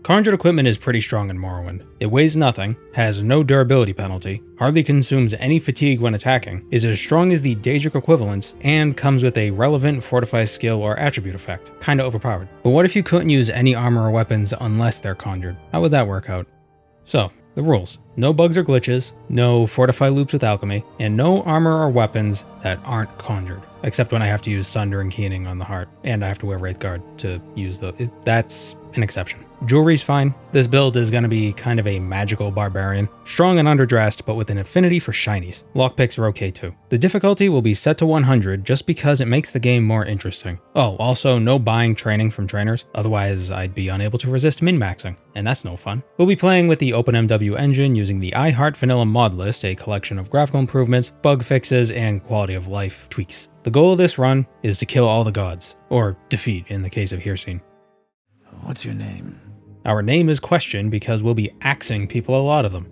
Conjured equipment is pretty strong in Morrowind. It weighs nothing, has no durability penalty, hardly consumes any fatigue when attacking, is as strong as the Daedric equivalents, and comes with a relevant fortify skill or attribute effect. Kinda overpowered. But what if you couldn't use any armor or weapons unless they're conjured? How would that work out? So, the rules. No bugs or glitches, no fortify loops with alchemy, and no armor or weapons that aren't conjured. Except when I have to use Sunder and Keening on the heart, and I have to wear Wraithguard to use that's an exception. Jewelry's fine. This build is going to be kind of a magical barbarian, strong and underdressed, but with an affinity for shinies. Lockpicks are okay too. The difficulty will be set to 100 just because it makes the game more interesting. Oh, also no buying training from trainers, otherwise I'd be unable to resist min-maxing, and that's no fun. We'll be playing with the OpenMW engine using the I Heart Vanilla modlist, a collection of graphical improvements, bug fixes, and quality of life tweaks. The goal of this run is to kill all the gods, or defeat in the case of Hircine. What's your name? Our name is questioned because we'll be axing people a lot of them.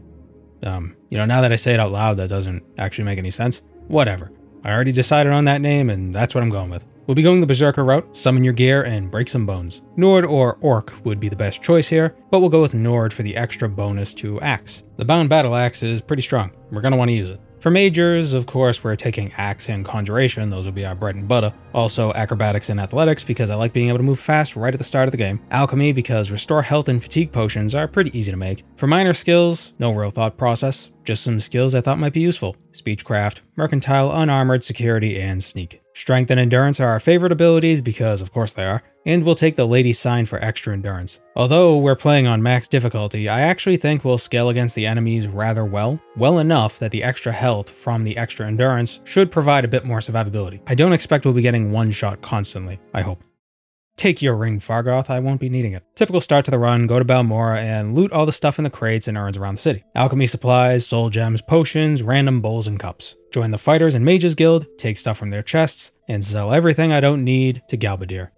Now that I say it out loud, that doesn't actually make any sense. Whatever. I already decided on that name, and that's what I'm going with. We'll be going the Berserker route, summon your gear, and break some bones. Nord or Orc would be the best choice here, but we'll go with Nord for the extra bonus to Axe. The Bound Battle Axe is pretty strong. We're going to want to use it. For Majors, of course, we're taking Axe and Conjuration. Those will be our bread and butter. Also, Acrobatics and Athletics, because I like being able to move fast right at the start of the game. Alchemy, because Restore Health and Fatigue Potions are pretty easy to make. For minor skills, no real thought process. Just some skills I thought might be useful. Speechcraft, Mercantile, Unarmored, Security, and Sneak. Strength and Endurance are our favorite abilities because of course they are, and we'll take the Lady Sign for extra endurance. Although we're playing on max difficulty, I actually think we'll scale against the enemies rather well enough that the extra health from the extra endurance should provide a bit more survivability. I don't expect we'll be getting one shot constantly, I hope. Take your ring, Fargoth, I won't be needing it. Typical start to the run, go to Balmora and loot all the stuff in the crates and urns around the city. Alchemy supplies, soul gems, potions, random bowls and cups. Join the Fighters and Mages Guild, take stuff from their chests, and sell everything I don't need to Galbadir.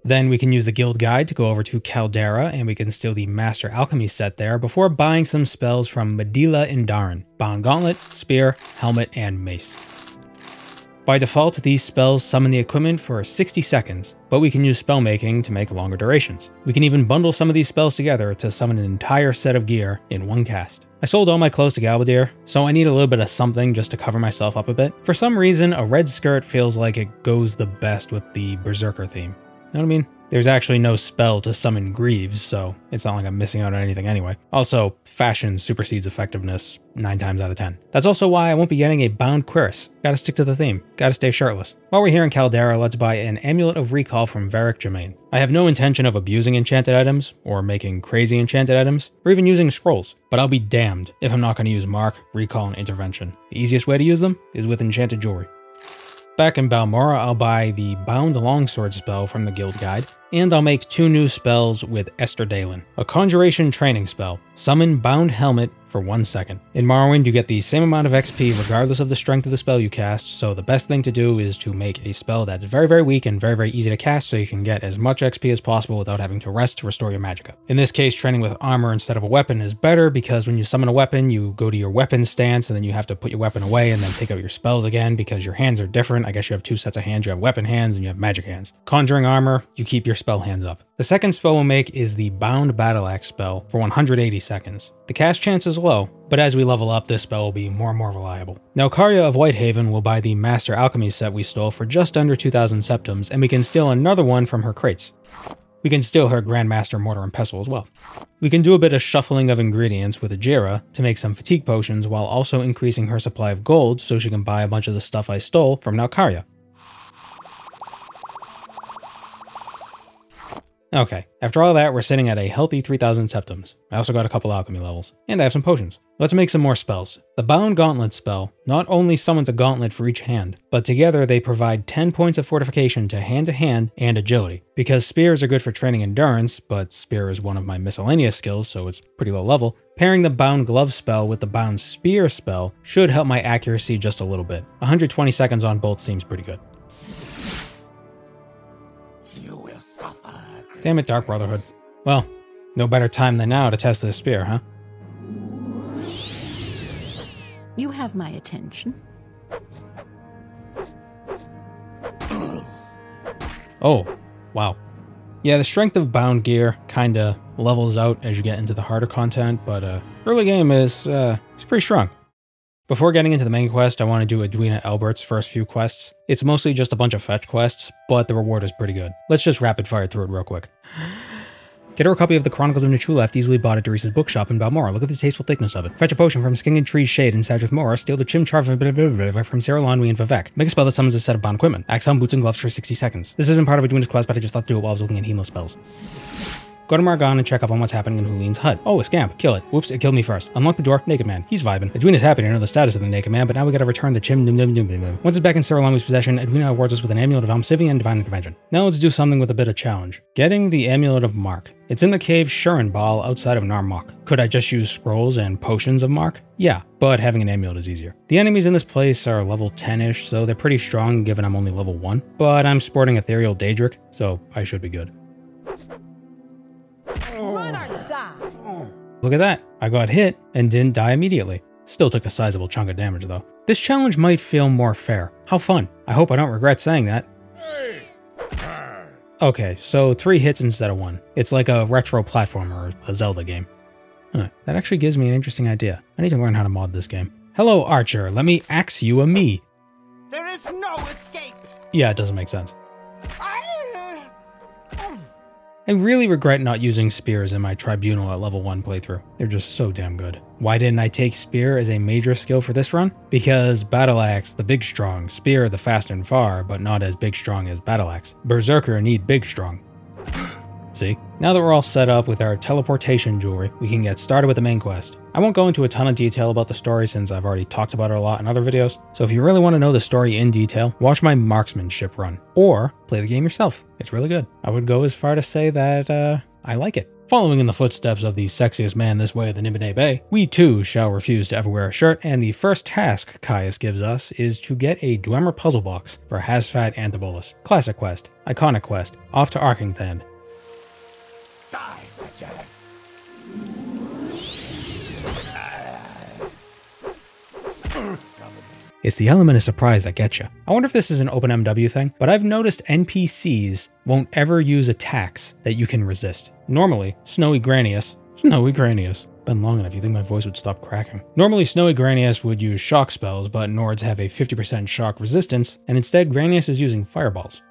Then we can use the guild guide to go over to Caldera and we can steal the Master Alchemy set there before buying some spells from Medila and Darin. Bound Gauntlet, Spear, Helmet, and Mace. By default, these spells summon the equipment for 60 seconds, but we can use spellmaking to make longer durations. We can even bundle some of these spells together to summon an entire set of gear in one cast. I sold all my clothes to Galbadir, so I need a little bit of something just to cover myself up a bit. For some reason, a red skirt feels like it goes the best with the Berserker theme. Know what I mean? There's actually no spell to summon Greaves, so it's not like I'm missing out on anything anyway. Also, fashion supersedes effectiveness 9 times out of 10. That's also why I won't be getting a bound cuirass. Gotta stick to the theme. Gotta stay shirtless. While we're here in Caldera, let's buy an Amulet of Recall from Varric Germain. I have no intention of abusing enchanted items, or making crazy enchanted items, or even using scrolls, but I'll be damned if I'm not going to use Mark, Recall, and Intervention. The easiest way to use them is with enchanted jewelry. Back in Balmora, I'll buy the Bound Longsword spell from the guild guide, and I'll make 2 new spells with Esther Dalen. A Conjuration training spell. Summon Bound Helmet for 1 second. In Morrowind, you get the same amount of XP regardless of the strength of the spell you cast, so the best thing to do is to make a spell that's very, very weak and very, very easy to cast so you can get as much XP as possible without having to rest to restore your magicka. In this case, training with armor instead of a weapon is better because when you summon a weapon, you go to your weapon stance and then you have to put your weapon away and then take out your spells again because your hands are different. I guess you have 2 sets of hands. You have weapon hands and you have magic hands. Conjuring armor, you keep your spell hands up. The second spell we'll make is the Bound Battle Axe spell for 180 seconds. The cast chance is low, but as we level up, this spell will be more and more reliable. Now, Karya of Whitehaven will buy the Master Alchemy set we stole for just under 2,000 septims, and we can steal another one from her crates. We can steal her Grandmaster Mortar and Pestle as well. We can do a bit of shuffling of ingredients with Ajira to make some fatigue potions while also increasing her supply of gold so she can buy a bunch of the stuff I stole from Nalkarya. Okay, after all that, we're sitting at a healthy 3,000 septims. I also got a couple alchemy levels, and I have some potions. Let's make some more spells. The Bound Gauntlet spell not only summons a gauntlet for each hand, but together they provide 10 points of fortification to hand and agility. Because spears are good for training endurance, but spear is one of my miscellaneous skills, so it's pretty low level, pairing the Bound Glove spell with the Bound Spear spell should help my accuracy just a little bit. 120 seconds on both seems pretty good. Damn it, Dark Brotherhood. Well, no better time than now to test this spear, huh? You have my attention. Oh, wow. Yeah, the strength of bound gear kinda levels out as you get into the harder content, but early game is it's pretty strong. Before getting into the main quest, I want to do Edwina Albert's first few quests. It's mostly just a bunch of fetch quests, but the reward is pretty good. Let's just rapid fire through it real quick. Get her a copy of the Chronicles of Nichulaft easily bought at Doris's bookshop in Balmora. Look at the tasteful thickness of it. Fetch a potion from Skinging Tree's Shade in Sadrith Mora. Steal the Chimchar from Sarah Lonwy and Vivek. Make a spell that summons a set of bond equipment. Axe on boots and gloves for 60 seconds. This isn't part of Edwina's quest, but I just thought to do it while I was looking at Hemo spells. Go to Margon and check up on what's happening in Hulin's hut. Oh, a scamp. Kill it. Whoops, it killed me first. Unlock the door. Naked man. He's vibing. Edwina's happy to know the status of the naked man, but now we gotta return the Chim. Once it's back in Sarah Lonwy's possession, Edwina awards us with an amulet of Almsivia and Divine Intervention. Now let's do something with a bit of challenge. Getting the amulet of Mark. It's in the cave Shurenbal outside of Narmok. Could I just use scrolls and potions of Mark? Yeah, but having an amulet is easier. The enemies in this place are level 10-ish, so they're pretty strong given I'm only level 1. But I'm sporting Ethereal Daedric, so I should be good. Run or die. Look at that. I got hit and didn't die immediately. Still took a sizable chunk of damage though. This challenge might feel more fair. How fun. I hope I don't regret saying that. Okay, so 3 hits instead of 1. It's like a retro platformer or a Zelda game. That actually gives me an interesting idea. I need to learn how to mod this game. Hello, Archer. Let me axe you a me. There is no escape. Yeah, it doesn't make sense. I really regret not using spears in my Tribunal at level 1 playthrough. They're just so damn good. Why didn't I take spear as a major skill for this run? Because battle axe, the big strong, spear, the fast and far, but not as big strong as battle axe. Berserker need big strong. See? Now that we're all set up with our teleportation jewelry, we can get started with the main quest. I won't go into a ton of detail about the story since I've already talked about it a lot in other videos, so if you really want to know the story in detail, watch my marksmanship run, or play the game yourself. It's really good. I would go as far to say that, I like it. Following in the footsteps of the sexiest man this way of the Nibene Bay, we too shall refuse to ever wear a shirt, and the first task Caius gives us is to get a Dwemer puzzle box for Hasfat Antibolus. Classic quest, iconic quest, off to Arkingthand. It's the element of surprise that gets you. I wonder if this is an OpenMW thing, but I've noticed NPCs won't ever use attacks that you can resist. Normally, Snowy Granius, been long enough, you think my voice would stop cracking. Normally, Snowy Granius would use shock spells, but Nords have a 50% shock resistance, and instead Granius is using fireballs.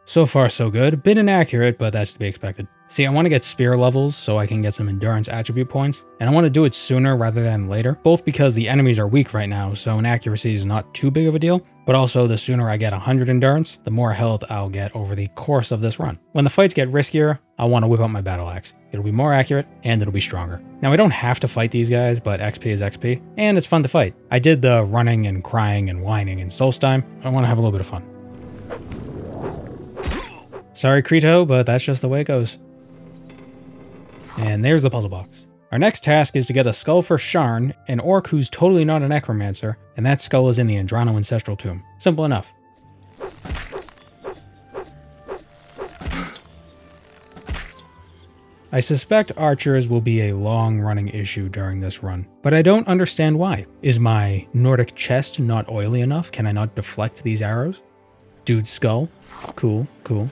So far so good, a bit inaccurate, but that's to be expected. See, I want to get spear levels so I can get some endurance attribute points, and I want to do it sooner rather than later, both because the enemies are weak right now, so inaccuracy is not too big of a deal, but also the sooner I get 100 endurance, the more health I'll get over the course of this run. When the fights get riskier, I'll want to whip out my battle axe. It'll be more accurate, and it'll be stronger. Now I don't have to fight these guys, but XP is XP, and it's fun to fight. I did the running and crying and whining in Solstheim. I want to have a little bit of fun. Sorry, Creto, but that's just the way it goes. And there's the puzzle box. Our next task is to get a skull for Sharn, an orc who's totally not a necromancer, and that skull is in the Andrano Ancestral Tomb. Simple enough. I suspect archers will be a long-running issue during this run, but I don't understand why. Is my Nordic chest not oily enough? Can I not deflect these arrows? Dude's skull? Cool, cool.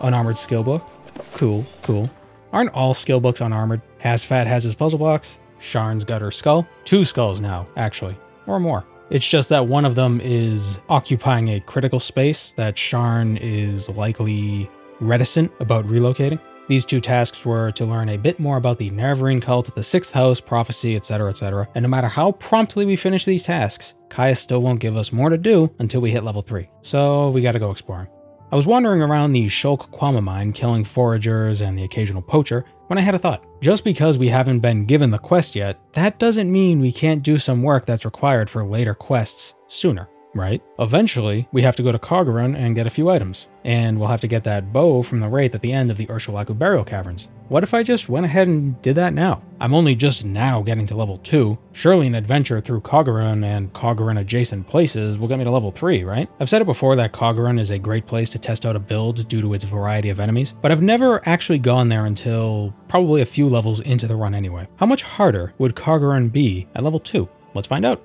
Unarmored skill book? Cool, cool. Aren't all skill books unarmored? Hasfat has his puzzle box. Sharn's got her skull. 2 skulls now, actually. Or more. It's just that one of them is occupying a critical space that Sharn is likely reticent about relocating. These 2 tasks were to learn a bit more about the Nerevarine cult, the 6th house, prophecy, etc. And no matter how promptly we finish these tasks, Caius still won't give us more to do until we hit level 3. So we gotta go exploring. I was wandering around the Shulk Kwama mine, killing foragers and the occasional poacher, when I had a thought. Just because we haven't been given the quest yet, that doesn't mean we can't do some work that's required for later quests sooner, right? Eventually, we have to go to Coggerun and get a few items, and we'll have to get that bow from the wraith at the end of the Urshulaku burial caverns. What if I just went ahead and did that now? I'm only just now getting to level 2. Surely an adventure through Coggerun and Coggerun adjacent places will get me to level 3, right? I've said it before that Coggerun is a great place to test out a build due to its variety of enemies, but I've never actually gone there until probably a few levels into the run anyway. How much harder would Coggerun be at level 2? Let's find out.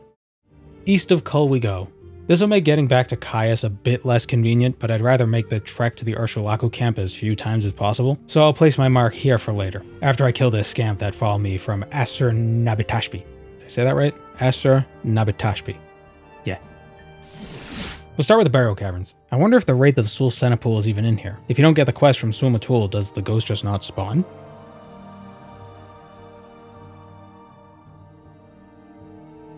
East of Kull we go. This will make getting back to Caius a bit less convenient, but I'd rather make the trek to the Urshulaku camp as few times as possible, so I'll place my mark here for later, after I kill this scamp that followed me from Asur Nabitashpi. Did I say that right? Asur Nabitashpi. Yeah. We'll start with the burial caverns. I wonder if the Wraith of Sul Cenepool is even in here. If you don't get the quest from Sumatul, does the ghost just not spawn?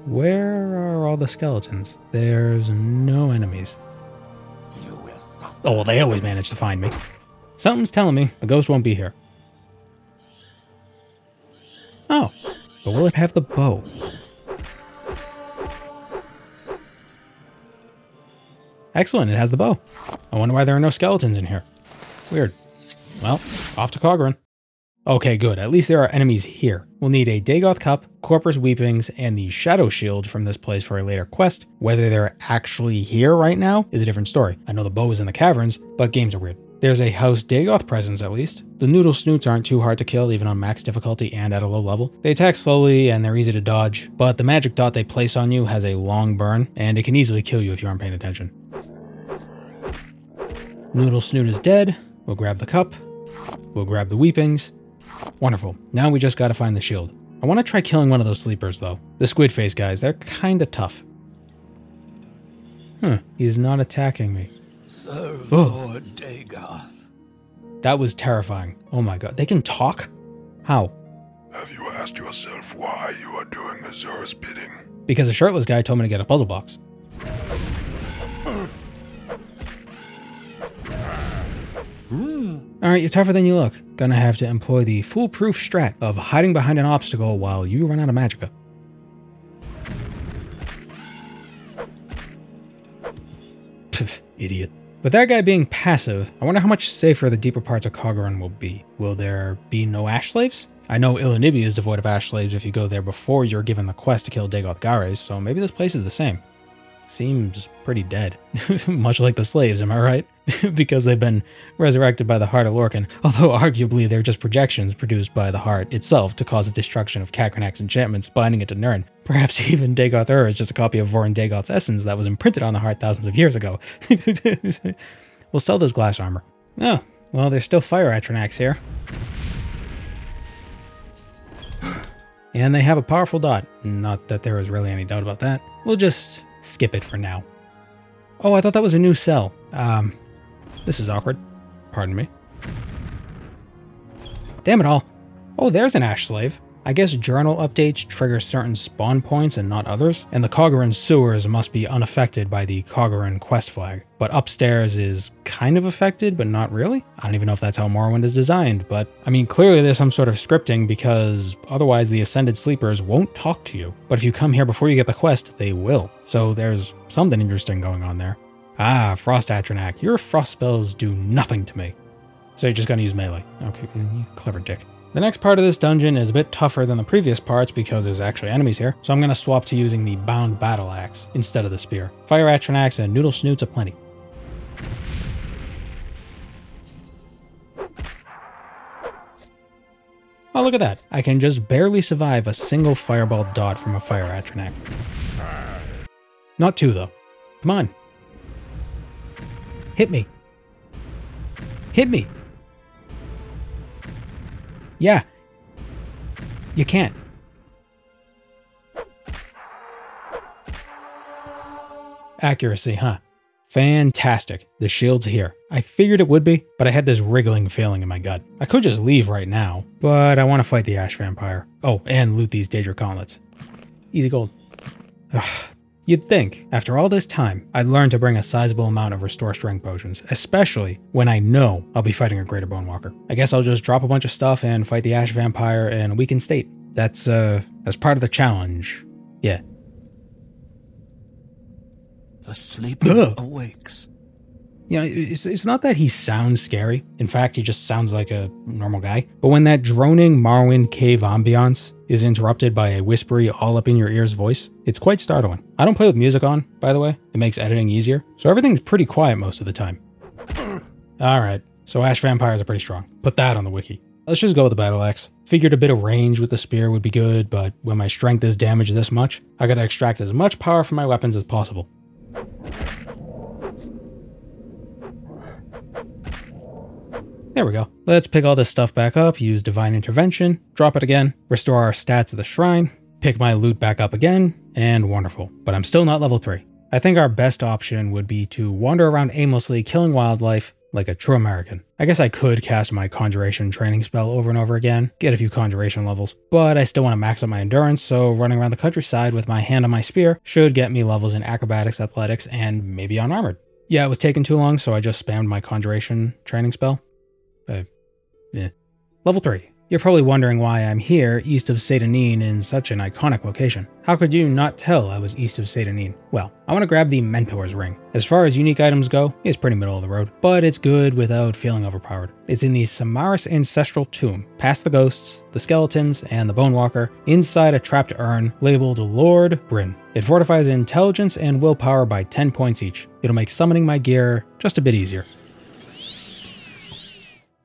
Where are all the skeletons? There's no enemies. Oh, well, they always manage to find me. Something's telling me the ghost won't be here. Oh, but will it have the bow? Excellent, it has the bow. I wonder why there are no skeletons in here. Weird. Well, off to Cogran. Okay, good. At least there are enemies here. We'll need a Dagoth Cup, Corpus Weepings, and the Shadow Shield from this place for a later quest. Whether they're actually here right now is a different story. I know the bow is in the caverns, but games are weird. There's a House Dagoth presence at least. The Noodle Snoots aren't too hard to kill even on max difficulty and at a low level. They attack slowly and they're easy to dodge, but the magic dot they place on you has a long burn, and it can easily kill you if you aren't paying attention. Noodle Snoot is dead. We'll grab the cup. We'll grab the Weepings. Wonderful. Now we just gotta find the shield. I want to try killing one of those sleepers though. The squid face guys, they're kinda tough. He's not attacking me. Serve Lord Dagoth. That was terrifying. Oh my god. They can talk? How? Have you asked yourself why you are doing Azura's bidding? Because a shirtless guy told me to get a puzzle box. Alright, you're tougher than you look. Gonna have to employ the foolproof strat of hiding behind an obstacle while you run out of magicka. Pff, idiot. With that guy being passive, I wonder how much safer the deeper parts of Cogran will be. Will there be no Ash Slaves? I know Illanibia is devoid of Ash Slaves if you go there before you're given the quest to kill Dagoth Gares, so maybe this place is the same. Seems pretty dead. Much like the slaves, am I right? Because they've been resurrected by the Heart of Lorcan, although arguably they're just projections produced by the Heart itself to cause the destruction of Kakranak's enchantments binding it to Nurin. Perhaps even Dagoth Ur is just a copy of Vorin Dagoth's essence that was imprinted on the Heart thousands of years ago. We'll sell this glass armor. Oh, well, there's still fire Atronachs here. And they have a powerful dot. Not that there was really any doubt about that. We'll just skip it for now. Oh, I thought that was a new cell. This is awkward. Pardon me. Damn it all. Oh, there's an Ash Slave. I guess journal updates trigger certain spawn points and not others, and the Cogran sewers must be unaffected by the Cogran quest flag. But upstairs is kind of affected, but not really? I don't even know if that's how Morrowind is designed, but I mean, clearly there's some sort of scripting because otherwise the Ascended Sleepers won't talk to you. But if you come here before you get the quest, they will. So there's something interesting going on there. Ah, Frost Atronach, your frost spells do nothing to me. So you're just gonna use melee. Okay, you clever dick. The next part of this dungeon is a bit tougher than the previous parts because there's actually enemies here, so I'm going to swap to using the Bound Battle Axe instead of the spear. Fire Atronachs and Noodle Snoots aplenty. Oh, look at that. I can just barely survive a single fireball dot from a Fire Atronach. Not two, though. Come on. Hit me. Hit me. Yeah. You can't. Accuracy, huh? Fantastic. The shield's here. I figured it would be, but I had this wriggling feeling in my gut. I could just leave right now, but I want to fight the Ash Vampire. Oh, and loot these Daedra Gauntlets. Easy gold. Ugh. You'd think, after all this time, I'd learn to bring a sizable amount of Restore Strength potions, especially when I know I'll be fighting a Greater Bone Walker. I guess I'll just drop a bunch of stuff and fight the Ash Vampire in a weakened state. That's part of the challenge. Yeah. The sleeper awakes. You know, it's not that he sounds scary. In fact, he just sounds like a normal guy. But when that droning Morrowind cave ambiance is interrupted by a whispery, all-up-in-your-ears voice, it's quite startling. I don't play with music on, by the way. It makes editing easier. So everything's pretty quiet most of the time. Alright, so Ash Vampires are pretty strong. Put that on the wiki. Let's just go with the Battle Axe. Figured a bit of range with the spear would be good, but when my strength is damaged this much, I gotta extract as much power from my weapons as possible. There we go. Let's pick all this stuff back up, use Divine Intervention, drop it again, restore our stats at the shrine, pick my loot back up again, and wonderful. But I'm still not level 3. I think our best option would be to wander around aimlessly killing wildlife like a true American. I guess I could cast my Conjuration training spell over and over again, get a few Conjuration levels, but I still want to max out my endurance, so running around the countryside with my hand on my spear should get me levels in acrobatics, athletics, and maybe on armored. Yeah, it was taking too long, so I just spammed my Conjuration training spell. Level 3. You're probably wondering why I'm here east of Satanine in such an iconic location. How could you not tell I was east of Satanine? Well, I want to grab the Mentor's Ring. As far as unique items go, it's pretty middle of the road, but it's good without feeling overpowered. It's in the Samaris Ancestral Tomb, past the ghosts, the skeletons, and the Bone Walker, inside a trapped urn labeled Lord Bryn. It fortifies intelligence and willpower by 10 points each. It'll make summoning my gear just a bit easier.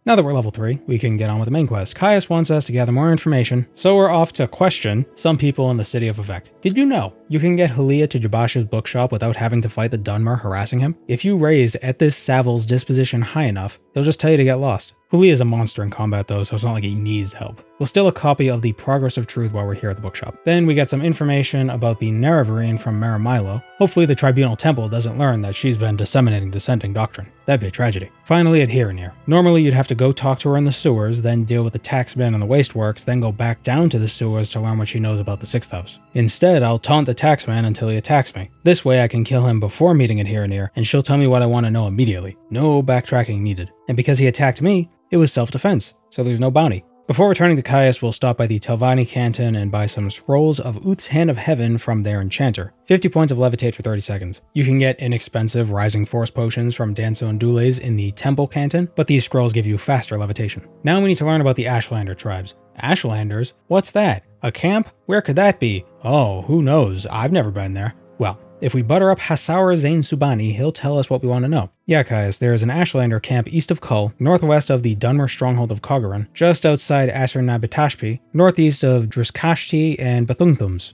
Now that we're level 3, we can get on with the main quest. Caius wants us to gather more information, so we're off to question some people in the city of Vivec. Did you know you can get Halia to Jabash's bookshop without having to fight the Dunmer harassing him? If you raise at this Savil's disposition high enough, he'll just tell you to get lost. Halia is a monster in combat though, so it's not like he needs help. We'll steal a copy of the Progress of Truth while we're here at the bookshop. Then we get some information about the Nerevarine from Maramilo. Hopefully the Tribunal Temple doesn't learn that she's been disseminating dissenting doctrine. That'd be a tragedy. Finally at Hiranir. Normally you'd have to go talk to her in the sewers, then deal with the taxman and the wasteworks, then go back down to the sewers to learn what she knows about the 6th house. Instead, I'll taunt the taxman until he attacks me. This way I can kill him before meeting at Hiranir, and she'll tell me what I want to know immediately. No backtracking needed. And because he attacked me, it was self-defense, so there's no bounty. Before returning to Caius, we'll stop by the Telvanni Canton and buy some scrolls of Uth's Hand of Heaven from their enchanter. 50 points of levitate for 30 seconds. You can get inexpensive Rising Force potions from Danso and Dules in the Temple Canton, but these scrolls give you faster levitation. Now we need to learn about the Ashlander tribes. Ashlanders? What's that? A camp? Where could that be? Oh, who knows? I've never been there. Well, if we butter up Hassauer Zain Subani, he'll tell us what we want to know. Yeah, Caius, there is an Ashlander camp east of Kull, northwest of the Dunmer stronghold of Kogaran, just outside Asurnabitashpi, northeast of Driskashti and Bethungthums.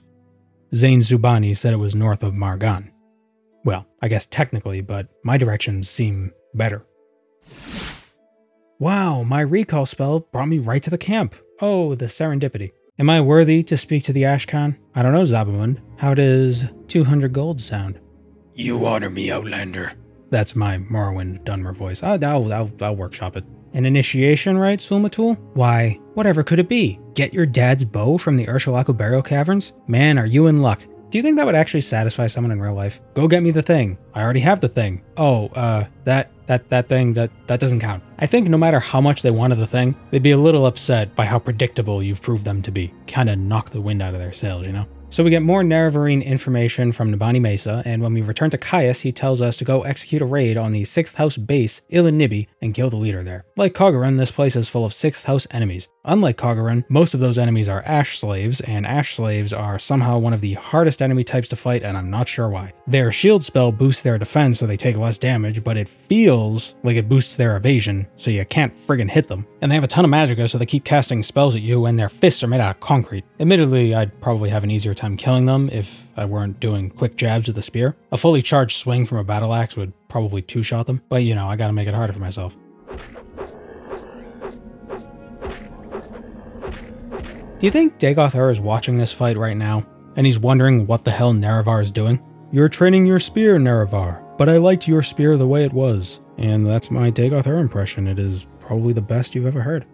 Zain Subani said it was north of Margan. Well, I guess technically, but my directions seem better. Wow, my recall spell brought me right to the camp. Oh, the serendipity. Am I worthy to speak to the Ashcan? I don't know, Zabamund. How does 200 gold sound? You honor me, Outlander. That's my Morrowind Dunmer voice. I'll workshop it. An initiation rite, Sulmatul? Why, whatever could it be? Get your dad's bow from the Urshulaku burial caverns? Man, are you in luck. Do you think that would actually satisfy someone in real life? Go get me the thing. I already have the thing. Oh, that thing, that doesn't count. I think no matter how much they wanted the thing, they'd be a little upset by how predictable you've proved them to be. Kinda knock the wind out of their sails, you know? So we get more Nerevarine information from Nabani Mesa, and when we return to Caius, he tells us to go execute a raid on the 6th house base, Ilinibi, and kill the leader there. Like Kogaran, this place is full of 6th house enemies. Unlike Kogaran, most of those enemies are Ash Slaves, and Ash Slaves are somehow one of the hardest enemy types to fight, and I'm not sure why. Their shield spell boosts their defense so they take less damage, but it feels like it boosts their evasion, so you can't friggin' hit them. And they have a ton of magicka, so they keep casting spells at you, and their fists are made out of concrete. Admittedly, I'd probably have an easier time killing them if I weren't doing quick jabs with the spear. A fully charged swing from a battle axe would probably two-shot them, but you know, I gotta make it harder for myself. Do you think Dagoth is watching this fight right now, and he's wondering what the hell Nerevar is doing? You're training your spear, Nerevar, but I liked your spear the way it was. And that's my Dagoth impression. It is probably the best you've ever heard.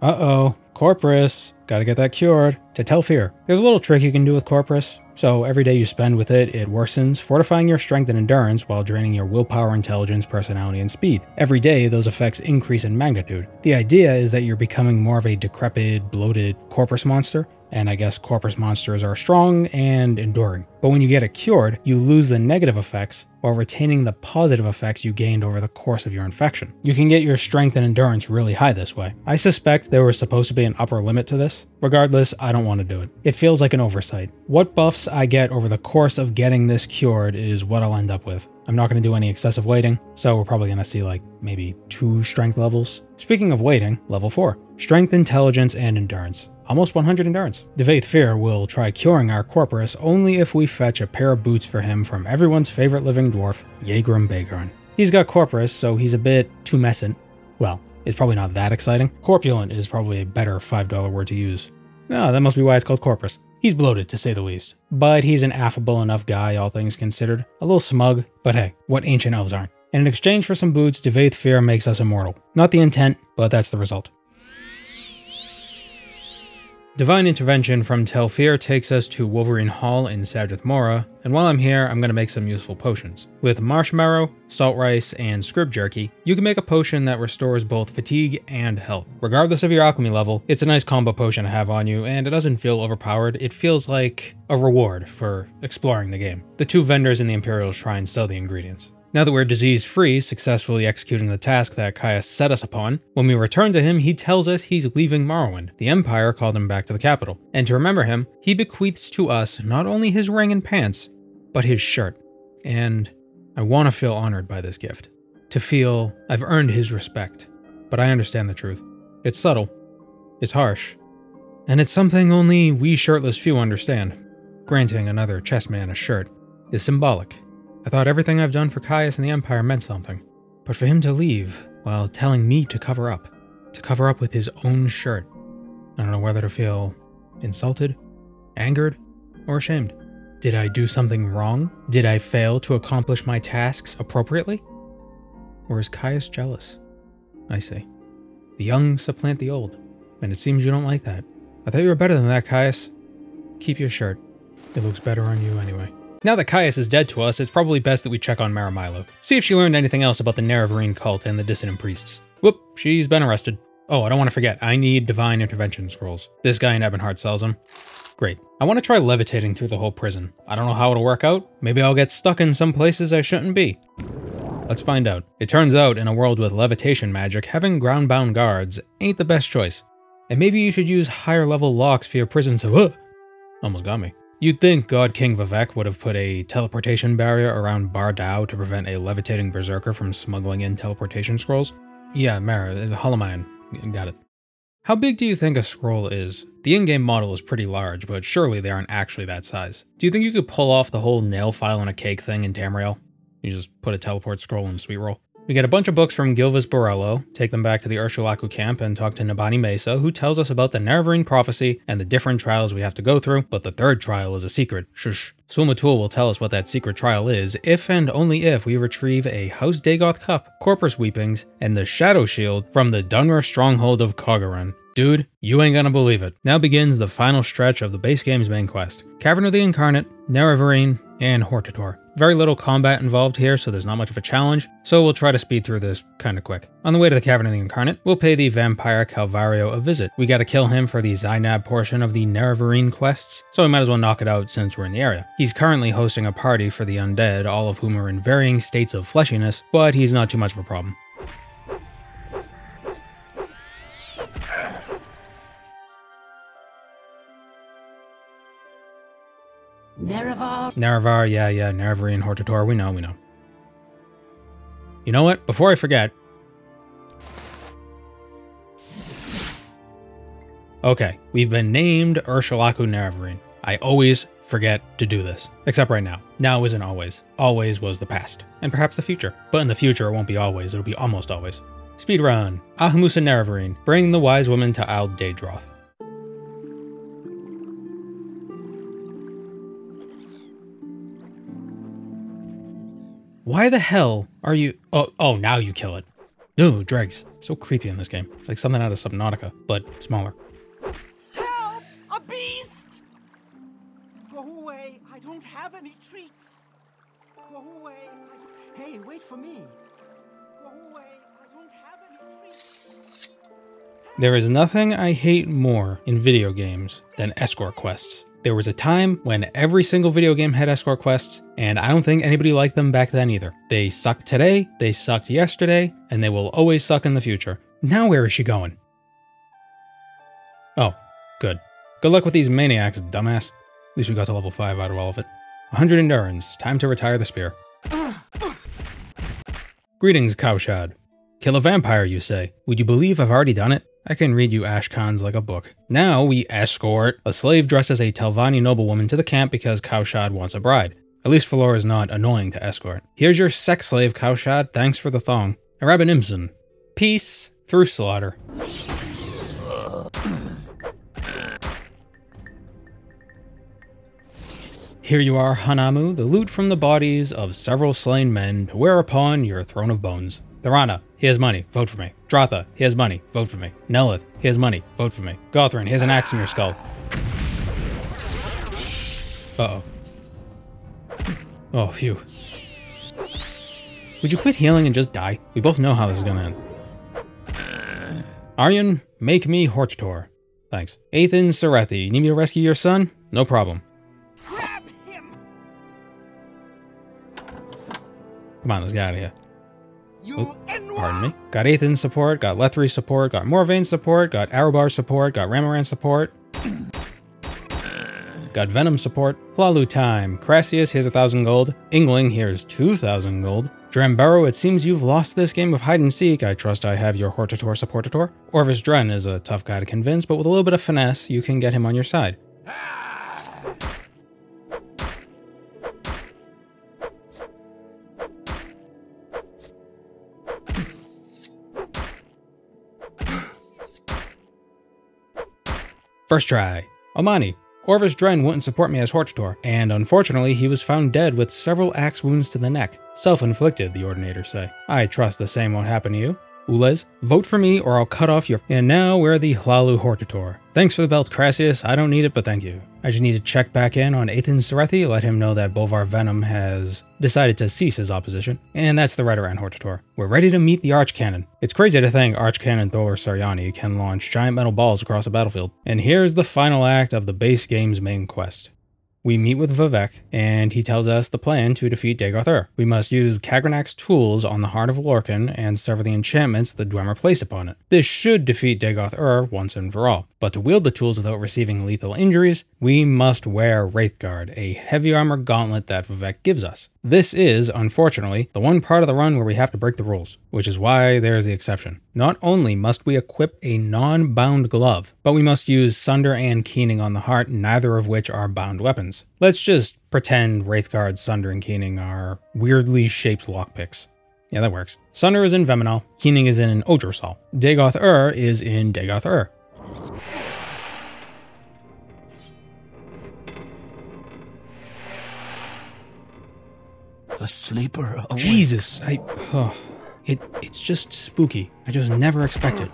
Uh-oh, Corpus. Gotta get that cured. To tell fear. There's a little trick you can do with Corpus. So every day you spend with it, it worsens, fortifying your strength and endurance while draining your willpower, intelligence, personality, and speed. Every day, those effects increase in magnitude. The idea is that you're becoming more of a decrepit, bloated Corpus monster, and I guess Corpus monsters are strong and enduring. But when you get it cured, you lose the negative effects while retaining the positive effects you gained over the course of your infection. You can get your strength and endurance really high this way. I suspect there was supposed to be an upper limit to this. Regardless, I don't want to do it. It feels like an oversight. What buffs I get over the course of getting this cured is what I'll end up with. I'm not going to do any excessive waiting, so we're probably going to see like maybe 2 strength levels. Speaking of waiting, level 4. Strength, intelligence, and endurance. Almost 100 endurance. Devaith Fear will try curing our Corpus only if we fetch a pair of boots for him from everyone's favorite living dwarf, Yegrum Bagron. He's got corpus, so he's a bit tumescent. Well, it's probably not that exciting. Corpulent is probably a better $5 word to use. No, that must be why it's called corpus. He's bloated, to say the least. But he's an affable enough guy, all things considered. A little smug, but hey, what ancient elves aren't? And in exchange for some boots, Devaith Fear makes us immortal. Not the intent, but that's the result. Divine Intervention from Telfir takes us to Wolverine Hall in Sadrith Mora, and while I'm here, I'm going to make some useful potions. With marshmallow, salt rice, and scrib jerky, you can make a potion that restores both fatigue and health. Regardless of your alchemy level, it's a nice combo potion to have on you, and it doesn't feel overpowered. It feels like a reward for exploring the game. The two vendors in the Imperial Shrine sell the ingredients. Now that we're disease-free, successfully executing the task that Caius set us upon, when we return to him, he tells us he's leaving Morrowind. The Empire called him back to the capital. And to remember him, he bequeaths to us not only his ring and pants, but his shirt. And I want to feel honored by this gift. To feel I've earned his respect. But I understand the truth. It's subtle. It's harsh. And it's something only we shirtless few understand. Granting another chessman a shirt is symbolic. I thought everything I've done for Caius and the Empire meant something. But for him to leave, while telling me to cover up with his own shirt, I don't know whether to feel insulted, angered, or ashamed. Did I do something wrong? Did I fail to accomplish my tasks appropriately? Or is Caius jealous? I see. The young supplant the old, and it seems you don't like that. I thought you were better than that, Caius. Keep your shirt. It looks better on you anyway. Now that Caius is dead to us, it's probably best that we check on Maramilo. See if she learned anything else about the Nerevarine cult and the dissident priests. Whoop, she's been arrested. Oh, I don't want to forget, I need Divine Intervention scrolls. This guy in Ebonheart sells them. Great. I want to try levitating through the whole prison. I don't know how it'll work out. Maybe I'll get stuck in some places I shouldn't be. Let's find out. It turns out, in a world with levitation magic, having ground-bound guards ain't the best choice. And maybe you should use higher-level locks for your prison so... Almost got me. You'd think God King Vivek would have put a teleportation barrier around Bar Dao to prevent a levitating berserker from smuggling in teleportation scrolls. Yeah, Mara, Halamayan, got it. How big do you think a scroll is? The in-game model is pretty large, but surely they aren't actually that size. Do you think you could pull off the whole nail file on a cake thing in Tamriel? You just put a teleport scroll in Sweet Roll. We get a bunch of books from Gilvis Borello, take them back to the Urshulaku camp, and talk to Nabani Mesa, who tells us about the Nerevarine prophecy and the different trials we have to go through, but the third trial is a secret. Shush. Sulmatul will tell us what that secret trial is, if and only if we retrieve a House Dagoth cup, Corpus Weepings, and the Shadow Shield from the Dunmer stronghold of Kogaran. Dude, you ain't gonna believe it. Now begins the final stretch of the base game's main quest. Cavern of the Incarnate, Nerevarine, and Hortator. Very little combat involved here, so there's not much of a challenge, so we'll try to speed through this kinda quick. On the way to the Cavern of the Incarnate, we'll pay the vampire Calvario a visit. We gotta kill him for the Zainab portion of the Nerevarine quests, so we might as well knock it out since we're in the area. He's currently hosting a party for the undead, all of whom are in varying states of fleshiness, but he's not too much of a problem. Nerevar, yeah, Nerevarine, Hortator, we know. You know what? Before I forget... Okay, we've been named Urshulaku Nerevarine. I always forget to do this. Except right now. Now isn't always. Always was the past. And perhaps the future. But in the future, it won't be always, it'll be almost always. Speedrun. Ahmusa Nerevarine. Bring the wise woman to Al Daedroth. Why the hell are you... Oh, now you kill it. Ooh, dregs. So creepy in this game. It's like something out of Subnautica, but smaller. Help! A beast! Go away. I don't have any treats. Go away. Hey, wait for me. Go away. I don't have any treats. There is nothing I hate more in video games than escort quests. There was a time when every single video game had escort quests, and I don't think anybody liked them back then either. They sucked today, they sucked yesterday, and they will always suck in the future. Now where is she going? Oh, good. Good luck with these maniacs, dumbass. At least we got to level 5 out of all of it. 100 endurance. Time to retire the spear. Greetings, Cowshad. Kill a vampire, you say. Would you believe I've already done it? I can read you Ashcons like a book. Now we escort a slave dressed as a Telvanni noblewoman to the camp because Cowshad wants a bride. At least Falor is not annoying to escort. Here's your sex slave, Cowshot. Thanks for the thong. Rabin Imson. Peace through slaughter. Here you are, Hanamu, the loot from the bodies of several slain men to wear upon your throne of bones. Tharana, here's money, vote for me. Dratha, here's money, vote for me. Nelith, here's money, vote for me. Gothrin, here's an axe in your skull. Uh-oh. Oh, phew. Would you quit healing and just die? We both know how this is gonna end. Aryan, make me Hortator. Thanks. Athan Sarethi, need me to rescue your son? No problem. Grab him! Come on, let's get out of here. You Pardon me. Got Athan's support, got Lethri's support, got Morvain's support, got Arabar's support, got Ramaran's support. Got Venom support. Hlalu time. Crassius, here's 1,000 gold. Ingling, here's 2,000 gold. Drambaro, it seems you've lost this game of hide and seek. I trust I have your Hortator supportator. Orvis Dren is a tough guy to convince, but with a little bit of finesse, you can get him on your side. First try. Omani. Orvis Dren wouldn't support me as Hortator, and unfortunately he was found dead with several axe wounds to the neck. Self-inflicted, the Ordinators say. I trust the same won't happen to you. Ulez, vote for me or I'll cut off your— And now we're the Hlalu Hortator. Thanks for the belt, Crassius. I don't need it, but thank you. I just need to check back in on Athan Sarethi, let him know that Bolvar Venom has decided to cease his opposition. And that's the Redoran Hortator. We're ready to meet the Archcannon. It's crazy to think Archcannon Tholar Saryani can launch giant metal balls across a battlefield. And here's the final act of the base game's main quest. We meet with Vivek, and he tells us the plan to defeat Dagoth Ur. We must use Kagranak's tools on the heart of Lorcan and sever the enchantments the Dwemer placed upon it. This should defeat Dagoth Ur once and for all. But to wield the tools without receiving lethal injuries, we must wear Wraithguard, a heavy armor gauntlet that Vivek gives us. This is, unfortunately, the one part of the run where we have to break the rules, which is why there is the exception. Not only must we equip a non-bound glove, but we must use Sunder and Keening on the heart, neither of which are bound weapons. Let's just pretend Wraithguard, Sunder, and Keening are weirdly shaped lockpicks. Yeah, that works. Sunder is in Veminal, Keening is in Odrasal. Dagoth Ur is in Dagoth Ur. The sleeper awakes. Jesus, it's just spooky. I just never expected.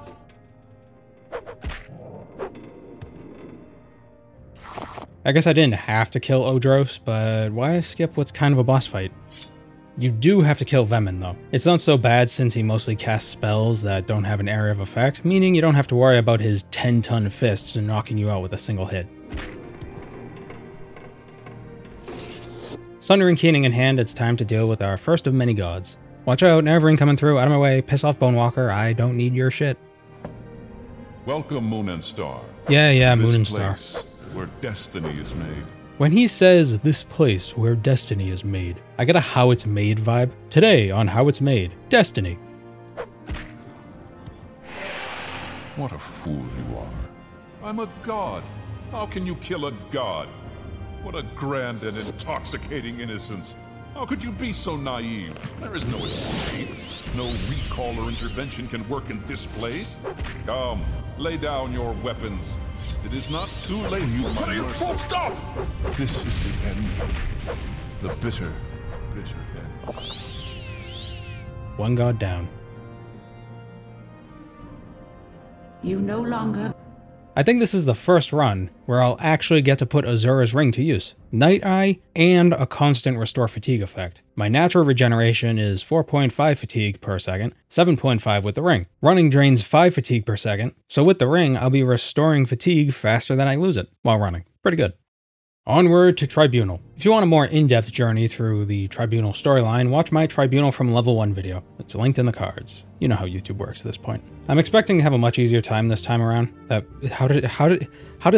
I guess I didn't have to kill Odros, but why skip what's kind of a boss fight? You do have to kill Vemin, though. It's not so bad since he mostly casts spells that don't have an area of effect, meaning you don't have to worry about his 10-ton fists knocking you out with a single hit. Sunder and Keening in hand, it's time to deal with our first of many gods. Watch out, Neverine coming through, out of my way, piss off Bonewalker, I don't need your shit. Welcome, Moon and Star. Yeah, Moon and Star. This place where destiny is made. When he says, this place where destiny is made, I get a How It's Made vibe. Today on How It's Made, Destiny. What a fool you are. I'm a god. How can you kill a god? What a grand and intoxicating innocence. How could you be so naive? There is no escape. No recall or intervention can work in this place. Come, lay down your weapons. It is not too late. You full stop! This is the end. The bitter, bitter end. One god down. You no longer... I think this is the first run where I'll actually get to put Azura's Ring to use. Night Eye and a constant restore fatigue effect. My natural regeneration is 4.5 fatigue per second, 7.5 with the ring. Running drains 5 fatigue per second, so with the ring I'll be restoring fatigue faster than I lose it while running. Pretty good. Onward to Tribunal. If you want a more in-depth journey through the Tribunal storyline, watch my Tribunal from Level 1 video. It's linked in the cards. You know how YouTube works at this point. I'm expecting to have a much easier time this time around. How did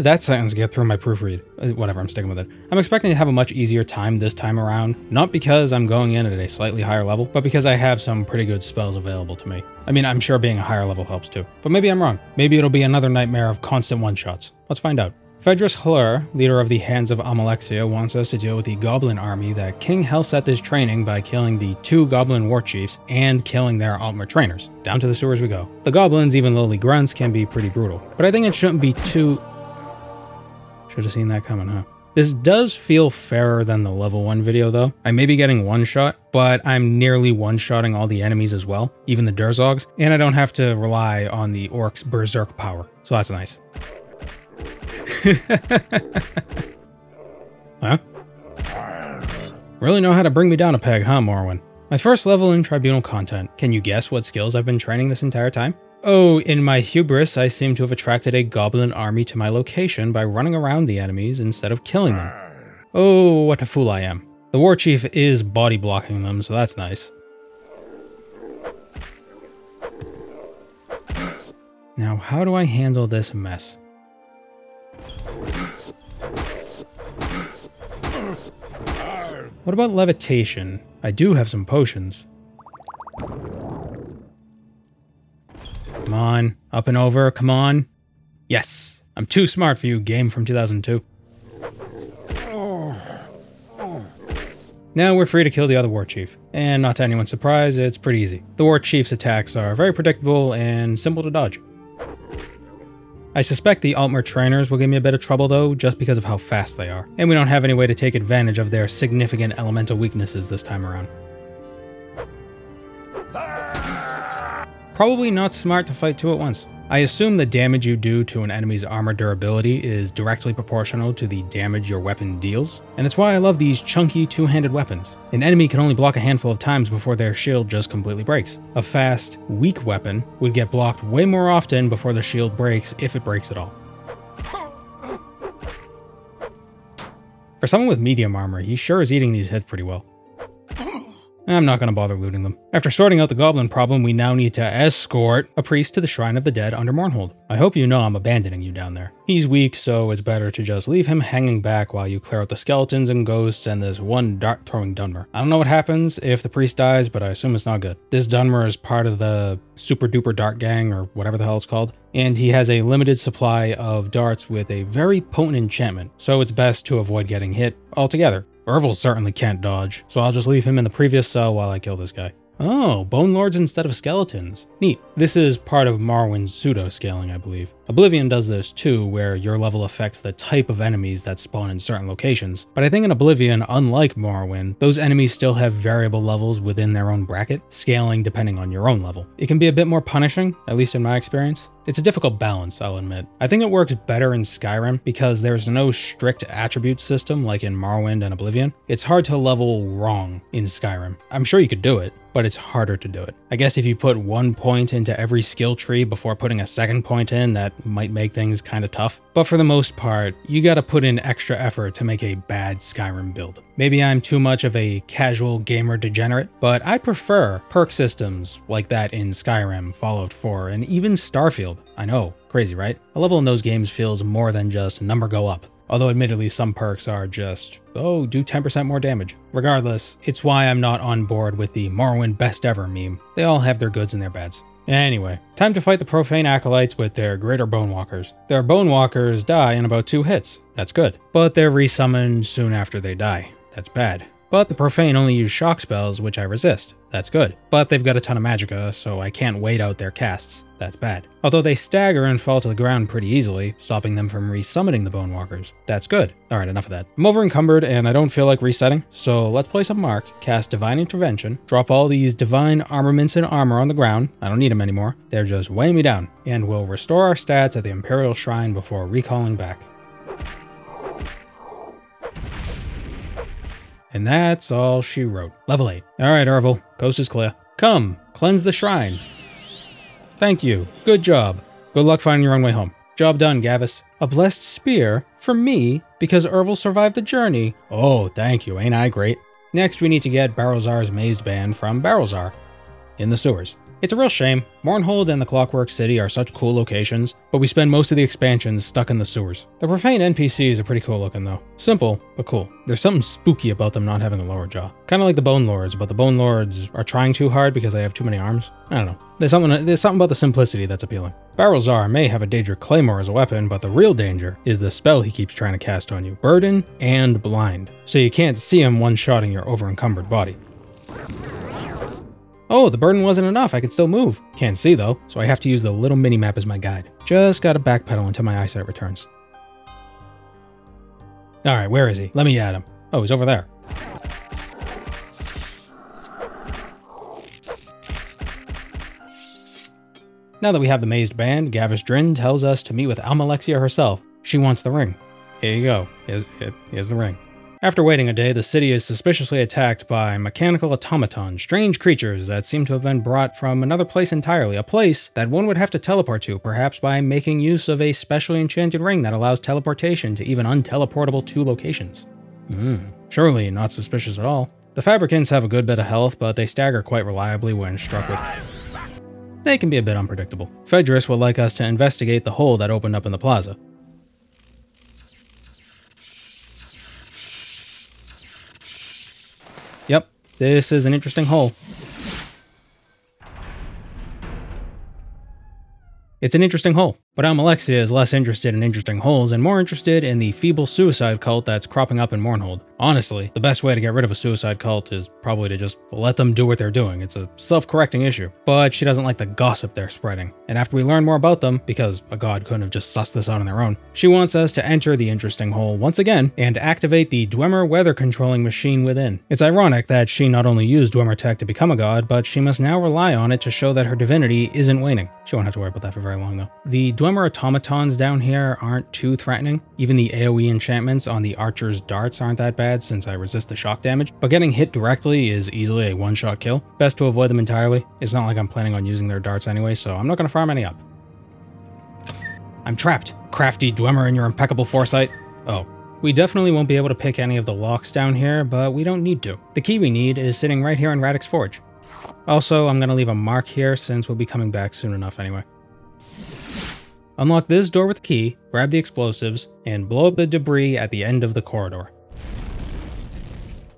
that sentence get through my proofread? Whatever, I'm sticking with it. I'm expecting to have a much easier time this time around, not because I'm going in at a slightly higher level, but because I have some pretty good spells available to me. I mean, I'm sure being a higher level helps too, but maybe I'm wrong. Maybe it'll be another nightmare of constant one-shots. Let's find out. Phaedrus Hlur, leader of the Hands of Amalexia, wants us to deal with the goblin army that King Helseth is training by killing the 2 goblin war chiefs and killing their Altmer trainers. Down to the sewers we go. The goblins, even lowly grunts, can be pretty brutal, but I think it shouldn't be too... Should have seen that coming, huh? This does feel fairer than the level 1 video though. I may be getting one shot, but I'm nearly one-shotting all the enemies as well, even the Durzogs, and I don't have to rely on the orcs' berserk power, so that's nice. Huh? Really know how to bring me down a peg, huh, Morrowind? My first level in Tribunal content. Can you guess what skills I've been training this entire time? Oh, in my hubris, I seem to have attracted a goblin army to my location by running around the enemies instead of killing them. Oh, what a fool I am. The war chief is body blocking them, so that's nice. Now, how do I handle this mess? What about levitation? I do have some potions. Come on, up and over, come on. Yes, I'm too smart for you, game from 2002. Now we're free to kill the other war chief. And not to anyone's surprise, it's pretty easy. The war chief's attacks are very predictable and simple to dodge. I suspect the Altmer trainers will give me a bit of trouble though, just because of how fast they are. And we don't have any way to take advantage of their significant elemental weaknesses this time around. Probably not smart to fight 2 at once. I assume the damage you do to an enemy's armor durability is directly proportional to the damage your weapon deals, and it's why I love these chunky 2-handed weapons. An enemy can only block a handful of times before their shield just completely breaks. A fast, weak weapon would get blocked way more often before the shield breaks, if it breaks at all. For someone with medium armor, he sure is eating these hits pretty well. I'm not going to bother looting them. After sorting out the goblin problem, we now need to escort a priest to the Shrine of the Dead under Mournhold. I hope you know I'm abandoning you down there. He's weak, so it's better to just leave him hanging back while you clear out the skeletons and ghosts and this one dart-throwing Dunmer. I don't know what happens if the priest dies, but I assume it's not good. This Dunmer is part of the super-duper dart gang, or whatever the hell it's called, and he has a limited supply of darts with a very potent enchantment, so it's best to avoid getting hit altogether. Ervil certainly can't dodge, so I'll just leave him in the previous cell while I kill this guy. Oh, bone lords instead of skeletons. Neat. This is part of Morrowind's pseudo-scaling, I believe. Oblivion does this too, where your level affects the type of enemies that spawn in certain locations. But I think in Oblivion, unlike Morrowind, those enemies still have variable levels within their own bracket, scaling depending on your own level. It can be a bit more punishing, at least in my experience. It's a difficult balance, I'll admit. I think it works better in Skyrim because there's no strict attribute system like in Morrowind and Oblivion. It's hard to level wrong in Skyrim. I'm sure you could do it, but it's harder to do it. I guess if you put 1 point into every skill tree before putting a 2nd point in, that might make things kind of tough. But for the most part, you gotta put in extra effort to make a bad Skyrim build. Maybe I'm too much of a casual gamer degenerate, but I prefer perk systems like that in Skyrim, Fallout 4, and even Starfield. I know, crazy, right? A level in those games feels more than just number go up. Although admittedly some perks are just, oh, do 10% more damage. Regardless, it's why I'm not on board with the Morrowind best ever meme. They all have their goods and their bads. Anyway, time to fight the profane acolytes with their greater bonewalkers. Their bonewalkers die in about 2 hits. That's good. But they're resummoned soon after they die. That's bad. But the profane only use shock spells, which I resist. That's good. But they've got a ton of magicka, so I can't wait out their casts. That's bad. Although they stagger and fall to the ground pretty easily, stopping them from resummoning the Bonewalkers. That's good. Alright, enough of that. I'm over encumbered and I don't feel like resetting, so let's play some Mark, cast Divine Intervention, drop all these Divine Armaments and armor on the ground. I don't need them anymore. They're just weighing me down. And we'll restore our stats at the Imperial Shrine before recalling back. And that's all she wrote. Level 8. Alright, Ervil. Coast is clear. Come, cleanse the shrine. Thank you. Good job. Good luck finding your own way home. Job done, Gavis. A blessed spear for me because Ervil survived the journey. Oh, thank you. Ain't I great? Next, we need to get Barrelzar's Mazed Band from Barrelzar in the sewers. It's a real shame. Mournhold and the Clockwork City are such cool locations, but we spend most of the expansions stuck in the sewers. The profane NPCs are pretty cool looking though. Simple, but cool. There's something spooky about them not having a lower jaw. Kinda like the Bone Lords, but the Bone Lords are trying too hard because they have too many arms. I don't know. There's something about the simplicity that's appealing. Barrelzar may have a Daedric Claymore as a weapon, but the real danger is the spell he keeps trying to cast on you. Burden and Blind. So you can't see him one-shotting your over-encumbered body. Oh, the burden wasn't enough, I could still move. Can't see though, so I have to use the little mini-map as my guide. Just gotta backpedal until my eyesight returns. Alright, where is he? Let me at him. Oh, he's over there. Now that we have the mazed band, Gavish Drin tells us to meet with Almalexia herself. She wants the ring. Here you go. Here's the ring. After waiting a day, the city is suspiciously attacked by mechanical automatons, strange creatures that seem to have been brought from another place entirely, a place that one would have to teleport to, perhaps by making use of a specially enchanted ring that allows teleportation to even unteleportable 2 locations. Surely not suspicious at all. The Fabricants have a good bit of health, but they stagger quite reliably when struck with... They can be a bit unpredictable. Phaedrus would like us to investigate the hole that opened up in the plaza. Yep, this is an interesting hole. It's an interesting hole, but Almalexia is less interested in interesting holes and more interested in the feeble suicide cult that's cropping up in Mournhold. Honestly, the best way to get rid of a suicide cult is probably to just let them do what they're doing. It's a self-correcting issue, but she doesn't like the gossip they're spreading. And after we learn more about them, because a god couldn't have just sussed this out on their own, she wants us to enter the interesting hole once again and activate the Dwemer weather controlling machine within. It's ironic that she not only used Dwemer tech to become a god, but she must now rely on it to show that her divinity isn't waning. She won't have to worry about that for very long though. The Dwemer automatons down here aren't too threatening. Even the AoE enchantments on the archer's darts aren't that bad since I resist the shock damage, but getting hit directly is easily a one-shot kill. Best to avoid them entirely. It's not like I'm planning on using their darts anyway, so I'm not going to farm any up. I'm trapped. Crafty Dwemer and your impeccable foresight. Oh. We definitely won't be able to pick any of the locks down here, but we don't need to. The key we need is sitting right here in Radix Forge. Also, I'm going to leave a mark here since we'll be coming back soon enough anyway. Unlock this door with the key, grab the explosives, and blow up the debris at the end of the corridor.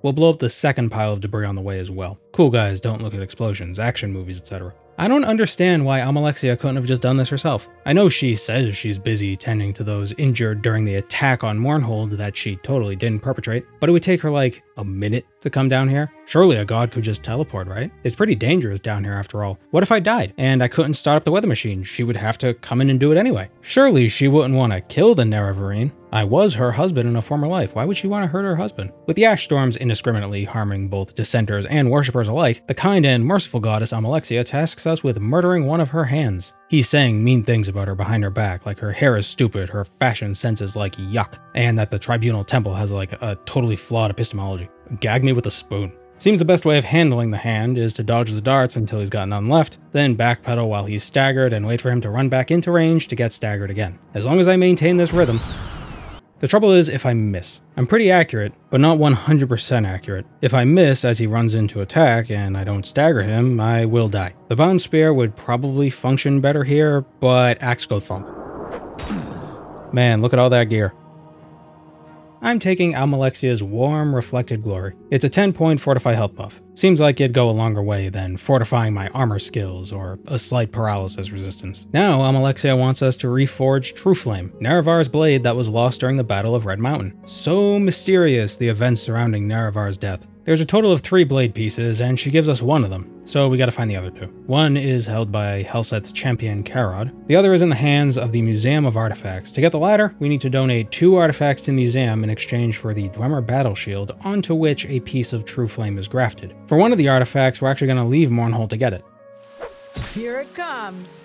We'll blow up the second pile of debris on the way as well. Cool guys don't look at explosions, action movies, etc. I don't understand why Almalexia couldn't have just done this herself. I know she says she's busy tending to those injured during the attack on Mournhold that she totally didn't perpetrate, but it would take her like a minute to come down here. Surely a god could just teleport, right? It's pretty dangerous down here after all. What if I died and I couldn't start up the weather machine? She would have to come in and do it anyway. Surely she wouldn't want to kill the Nerevarine. I was her husband in a former life. Why would she want to hurt her husband? With the ash storms indiscriminately harming both dissenters and worshippers alike, the kind and merciful goddess Almalexia tasks us with murdering one of her hands. He's saying mean things about her behind her back, like her hair is stupid, her fashion sense is like yuck, and that the Tribunal temple has like a totally flawed epistemology. Gag me with a spoon. Seems the best way of handling the hand is to dodge the darts until he's got none left, then backpedal while he's staggered and wait for him to run back into range to get staggered again. As long as I maintain this rhythm. The trouble is if I miss. I'm pretty accurate, but not 100% accurate. If I miss as he runs into attack and I don't stagger him, I will die. The Bound Spear would probably function better here, but axe go thump. Man, look at all that gear. I'm taking Almalexia's Warm Reflected Glory. It's a 10-point Fortify health buff. Seems like it'd go a longer way than fortifying my armor skills or a slight paralysis resistance. Now Almalexia wants us to reforge True Flame, Nerevar's blade that was lost during the Battle of Red Mountain. So mysterious, the events surrounding Nerevar's death. There's a total of 3 blade pieces, and she gives us one of them, so we gotta find the other 2. One is held by Helseth's champion Karod. The other is in the hands of the Museum of Artifacts. To get the latter, we need to donate 2 artifacts to the museum in exchange for the Dwemer battle shield, onto which a piece of True Flame is grafted. For one of the artifacts, we're actually gonna leave Mournhold to get it. Here it comes.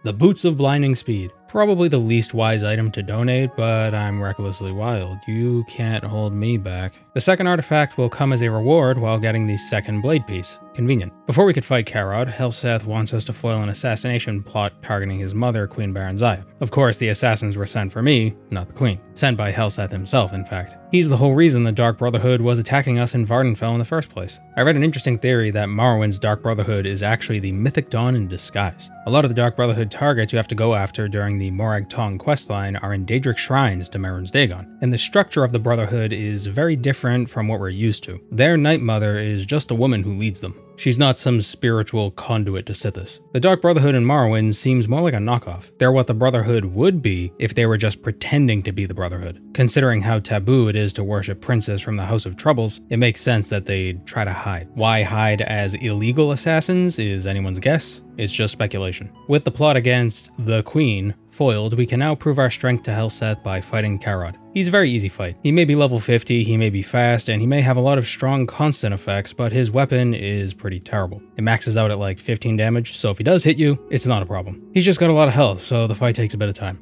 The Boots of Blinding Speed. Probably the least wise item to donate, but I'm recklessly wild. You can't hold me back. The second artifact will come as a reward while getting the second blade piece. Convenient. Before we could fight Karod, Helseth wants us to foil an assassination plot targeting his mother, Queen Baranzaya. Of course, the assassins were sent for me, not the Queen. Sent by Helseth himself, in fact. He's the whole reason the Dark Brotherhood was attacking us in Vardenfell in the first place. I read an interesting theory that Morrowind's Dark Brotherhood is actually the Mythic Dawn in disguise. A lot of the Dark Brotherhood targets you have to go after during the Morag Tong questline are in Daedric shrines to Mehrunes Dagon, and the structure of the Brotherhood is very different from what we're used to. Their Night Mother is just a woman who leads them. She's not some spiritual conduit to Sithis. The Dark Brotherhood in Morrowind seems more like a knockoff. They're what the Brotherhood would be if they were just pretending to be the Brotherhood. Considering how taboo it is to worship princes from the House of Troubles, it makes sense that they'd try to hide. Why hide as illegal assassins is anyone's guess. It's just speculation. With the plot against the Queen foiled, we can now prove our strength to Helseth by fighting Karod. He's a very easy fight. He may be level 50, he may be fast, and he may have a lot of strong constant effects, but his weapon is pretty terrible. It maxes out at like 15 damage, so if he does hit you, it's not a problem. He's just got a lot of health, so the fight takes a bit of time.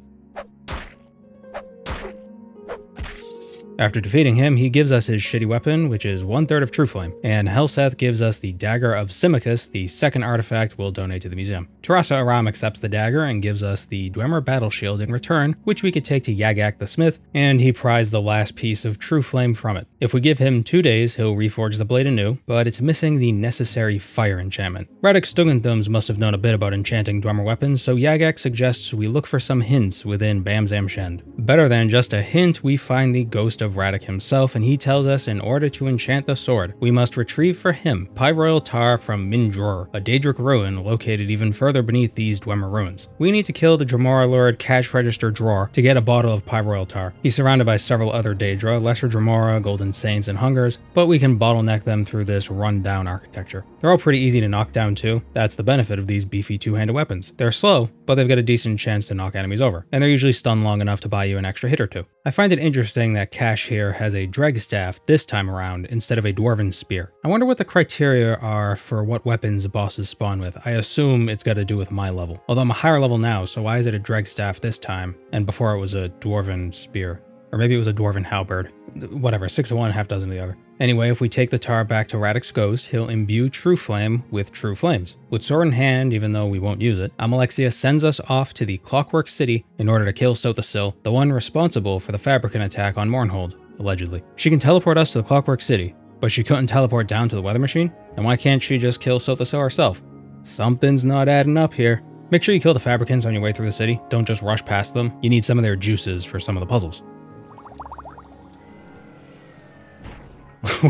After defeating him, he gives us his shitty weapon, which is 1/3 of True Flame, and Helseth gives us the Dagger of Simicus, the second artifact we'll donate to the museum. Tarasa Aram accepts the dagger and gives us the Dwemer Battle Shield in return, which we could take to Yagak the Smith, and he prized the last piece of True Flame from it. If we give him 2 days, he'll reforge the blade anew, but it's missing the necessary fire enchantment. Radek Stuggenthums must have known a bit about enchanting Dwemer weapons, so Yagak suggests we look for some hints within Bamzam Shend. Better than just a hint, we find the ghost of Radek himself, and he tells us in order to enchant the sword, we must retrieve for him Pyroyal Tar from Mindror, a Daedric ruin located even further beneath these Dwemer ruins. We need to kill the Dremora Lord Cash Register Dror to get a bottle of Pyroyal Tar. He's surrounded by several other Daedra, Lesser Dremora, Golden Saints, and Hungers, but we can bottleneck them through this run-down architecture. They're all pretty easy to knock down too. That's the benefit of these beefy two-handed weapons. They're slow, but they've got a decent chance to knock enemies over, and they're usually stunned long enough to buy you an extra hit or two. I find it interesting that Cash here has a Dreg Staff this time around instead of a Dwarven Spear. I wonder what the criteria are for what weapons bosses spawn with. I assume it's got to do with my level. Although I'm a higher level now, so why is it a Dreg Staff this time, and before it was a Dwarven Spear? Or maybe it was a Dwarven Halberd. Whatever, 6 of one, half dozen of the other. Anyway, if we take the tar back to Radek's ghost, he'll imbue True Flame with True Flames. With sword in hand, even though we won't use it, Amalexia sends us off to the Clockwork City in order to kill Sothasil, the one responsible for the Fabricant attack on Mournhold, allegedly. She can teleport us to the Clockwork City, but she couldn't teleport down to the weather machine? And why can't she just kill Sothasil herself? Something's not adding up here. Make sure you kill the Fabricants on your way through the city. Don't just rush past them. You need some of their juices for some of the puzzles.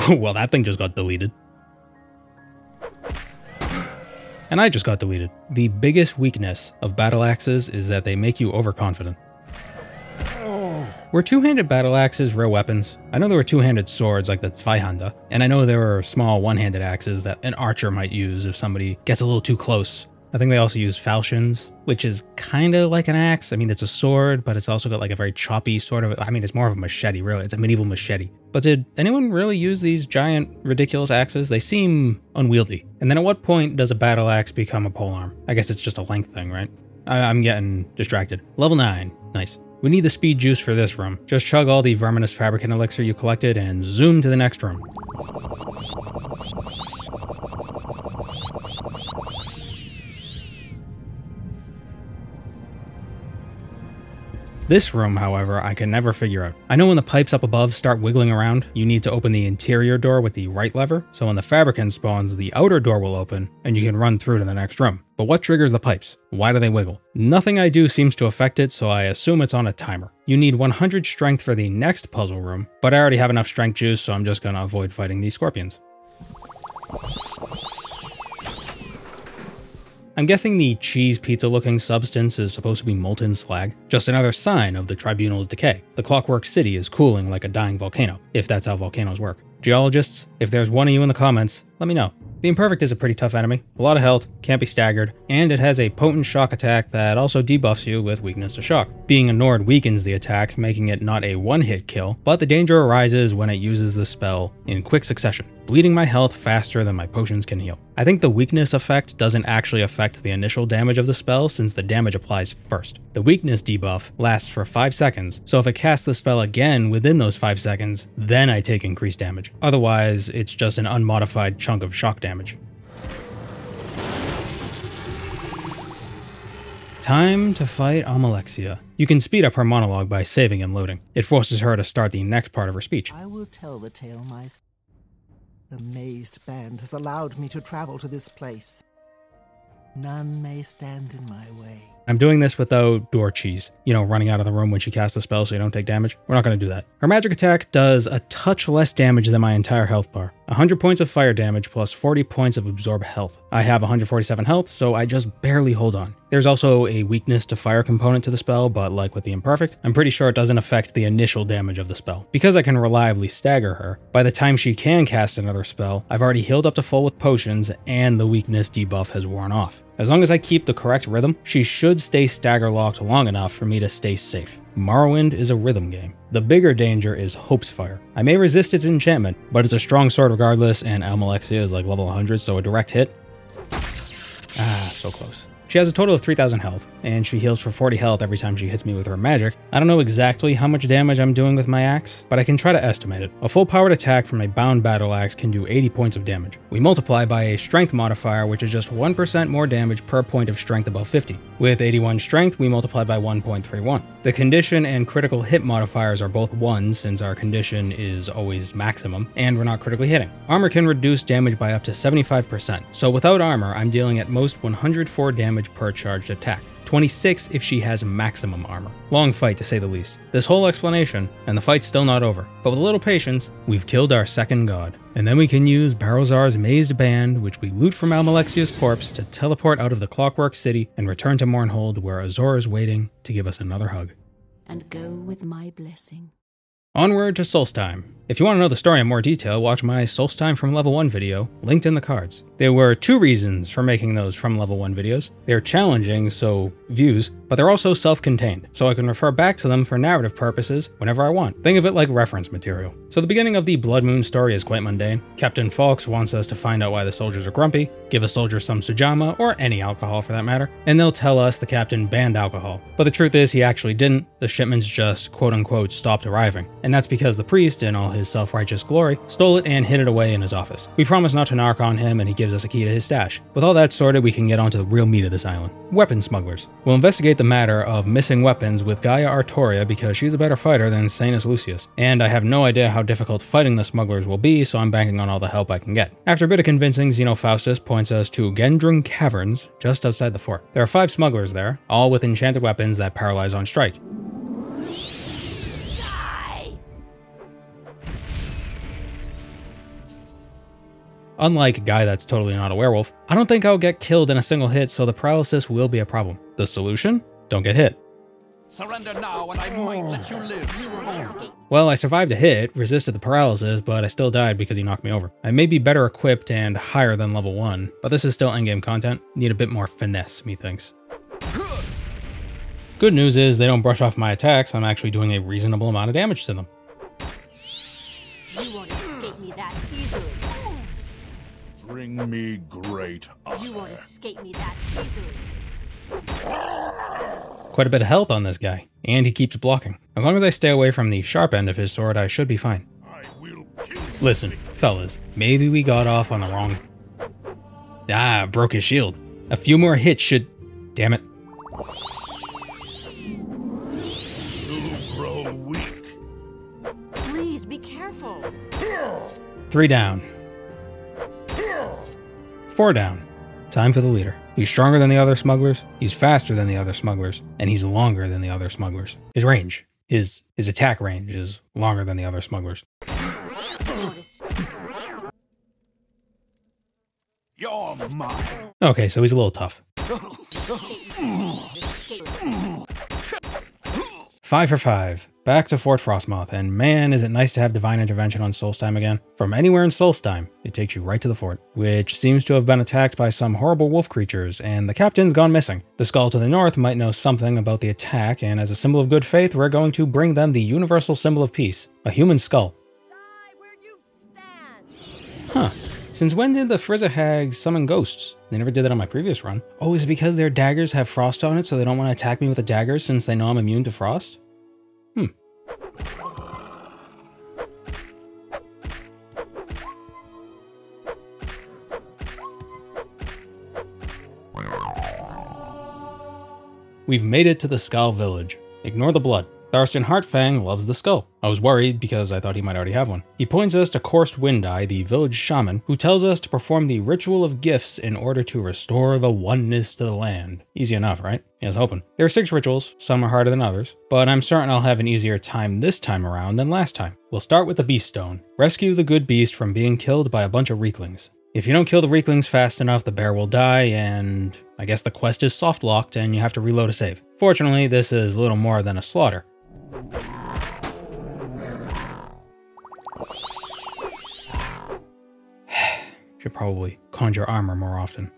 Well, that thing just got deleted. And I just got deleted. The biggest weakness of battle axes is that they make you overconfident. Were two-handed battle axes real weapons? I know there were two-handed swords like the Zweihanda, and I know there were small one-handed axes that an archer might use if somebody gets a little too close. I think they also use falchions, which is kind of like an axe. I mean, it's a sword, but it's also got like a very choppy sort of, I mean, it's more of a machete, really. It's a medieval machete. But did anyone really use these giant, ridiculous axes? They seem unwieldy. And then at what point does a battle axe become a polearm? I guess it's just a length thing, right? I'm getting distracted. Level 9. Nice. We need the speed juice for this room. Just chug all the Verminous Fabricant Elixir you collected and zoom to the next room. This room, however, I can never figure out. I know when the pipes up above start wiggling around, you need to open the interior door with the right lever, so when the Fabricant spawns, the outer door will open, and you can run through to the next room. But what triggers the pipes? Why do they wiggle? Nothing I do seems to affect it, so I assume it's on a timer. You need 100 strength for the next puzzle room, but I already have enough strength juice, so I'm just gonna avoid fighting these scorpions. I'm guessing the cheese pizza looking substance is supposed to be molten slag, just another sign of the Tribunal's decay. The Clockwork City is cooling like a dying volcano, if that's how volcanoes work. Geologists, if there's one of you in the comments, let me know. The Imperfect is a pretty tough enemy, a lot of health, can't be staggered, and it has a potent shock attack that also debuffs you with weakness to shock. Being ignored weakens the attack, making it not a one-hit kill, but the danger arises when it uses the spell in quick succession, bleeding my health faster than my potions can heal. I think the weakness effect doesn't actually affect the initial damage of the spell since the damage applies first. The weakness debuff lasts for 5 seconds, so if it casts the spell again within those 5 seconds, then I take increased damage. Otherwise, it's just an unmodified chunk of shock damage. Time to fight Almalexia. You can speed up her monologue by saving and loading. It forces her to start the next part of her speech. I will tell the tale myself. The mazed band has allowed me to travel to this place. None may stand in my way. I'm doing this without door cheese, running out of the room when she casts the spell so you don't take damage. We're not going to do that. Her magic attack does a touch less damage than my entire health bar. 100 points of fire damage plus 40 points of absorb health. I have 147 health, so I just barely hold on. There's also a weakness to fire component to the spell, but like with the Imperfect, I'm pretty sure it doesn't affect the initial damage of the spell. Because I can reliably stagger her, by the time she can cast another spell, I've already healed up to full with potions and the weakness debuff has worn off. As long as I keep the correct rhythm, she should stay stagger locked long enough for me to stay safe. Morrowind is a rhythm game. The bigger danger is Hope's Fire. I may resist its enchantment, but it's a strong sword regardless, and Almalexia is like level 100, so a direct hit. So close. She has a total of 3,000 health, and she heals for 40 health every time she hits me with her magic. I don't know exactly how much damage I'm doing with my axe, but I can try to estimate it. A full powered attack from a bound battle axe can do 80 points of damage. We multiply by a strength modifier, which is just 1% more damage per point of strength above 50. With 81 strength, we multiply by 1.31. The condition and critical hit modifiers are both 1 since our condition is always maximum, and we're not critically hitting. Armor can reduce damage by up to 75%, so without armor, I'm dealing at most 104 damage per charged attack. 26 if she has maximum armor. Long fight to say the least. This whole explanation, and the fight's still not over, but with a little patience, we've killed our second god. And then we can use Barrowzar's mazed band, which we loot from Almalexia's corpse, to teleport out of the Clockwork City and return to Mournhold, where Azor is waiting to give us another hug. And go with my blessing. Onward to Solstheim. If you want to know the story in more detail, watch my Solstheim from level 1 video, linked in the cards. There were 2 reasons for making those from level 1 videos. They're challenging, so views, but they're also self-contained, so I can refer back to them for narrative purposes whenever I want. Think of it like reference material. So the beginning of the Bloodmoon story is quite mundane. Captain Fawkes wants us to find out why the soldiers are grumpy, give a soldier some sujama, or any alcohol for that matter, and they'll tell us the captain banned alcohol. But the truth is he actually didn't. The shipments just quote-unquote stopped arriving. And that's because the priest, in all his self-righteous glory, stole it and hid it away in his office. We promise not to narc on him, and he gives us a key to his stash. With all that sorted, we can get on to the real meat of this island. Weapon smugglers. We'll investigate the matter of missing weapons with Gaia Artoria because she's a better fighter than Sanus Lucius, and I have no idea how difficult fighting the smugglers will be, so I'm banking on all the help I can get. After a bit of convincing, Xenofaustus points us to Gendrun Caverns, just outside the fort. There are 5 smugglers there, all with enchanted weapons that paralyze on strike. Unlike a guy that's totally not a werewolf, I don't think I'll get killed in a single hit, so the paralysis will be a problem. The solution? Don't get hit. Surrender now and I might let you live. Well, I survived a hit, resisted the paralysis, but I still died because he knocked me over. I may be better equipped and higher than level 1, but this is still endgame content. Need a bit more finesse, methinks. Good news is they don't brush off my attacks. I'm actually doing a reasonable amount of damage to them. You won't escape me that easily. Bring me great honor. You won't escape me that easily. Quite a bit of health on this guy, and he keeps blocking. As long as I stay away from the sharp end of his sword, I should be fine. I will kill you. Listen, fellas, maybe we got off on the wrong... broke his shield. A few more hits should... Damn it. You grow weak. Please be careful. 3 down. 4 down. Time for the leader. He's stronger than the other smugglers, he's faster than the other smugglers, and he's longer than the other smugglers. His range, his attack range is longer than the other smugglers. You're mine. Okay, so he's a little tough. 5 for 5. Back to Fort Frostmoth, and man, is it nice to have Divine Intervention on Solstheim again. From anywhere in Solstheim, it takes you right to the fort, which seems to have been attacked by some horrible wolf creatures, and the captain's gone missing. The skull to the north might know something about the attack, and as a symbol of good faith, we're going to bring them the universal symbol of peace, a human skull. Die where you stand! Huh. Since when did the Frizzer Hags summon ghosts? They never did that on my previous run. Oh, is it because their daggers have frost on it, so they don't want to attack me with the daggers since they know I'm immune to frost? We've made it to the Skull Village. Ignore the blood. Tharstan Heartfang loves the skull. I was worried because I thought he might already have one. He points us to Korst Windeye, the village shaman, who tells us to perform the Ritual of Gifts in order to restore the oneness to the land. Easy enough, right? Yeah, I was hoping. There are 6 rituals, some are harder than others, but I'm certain I'll have an easier time this time around than last time. We'll start with the Beast Stone. Rescue the good beast from being killed by a bunch of Reeklings. If you don't kill the Reeklings fast enough, the bear will die, and I guess the quest is soft-locked and you have to reload a save. Fortunately, this is little more than a slaughter. Should probably conjure armor more often.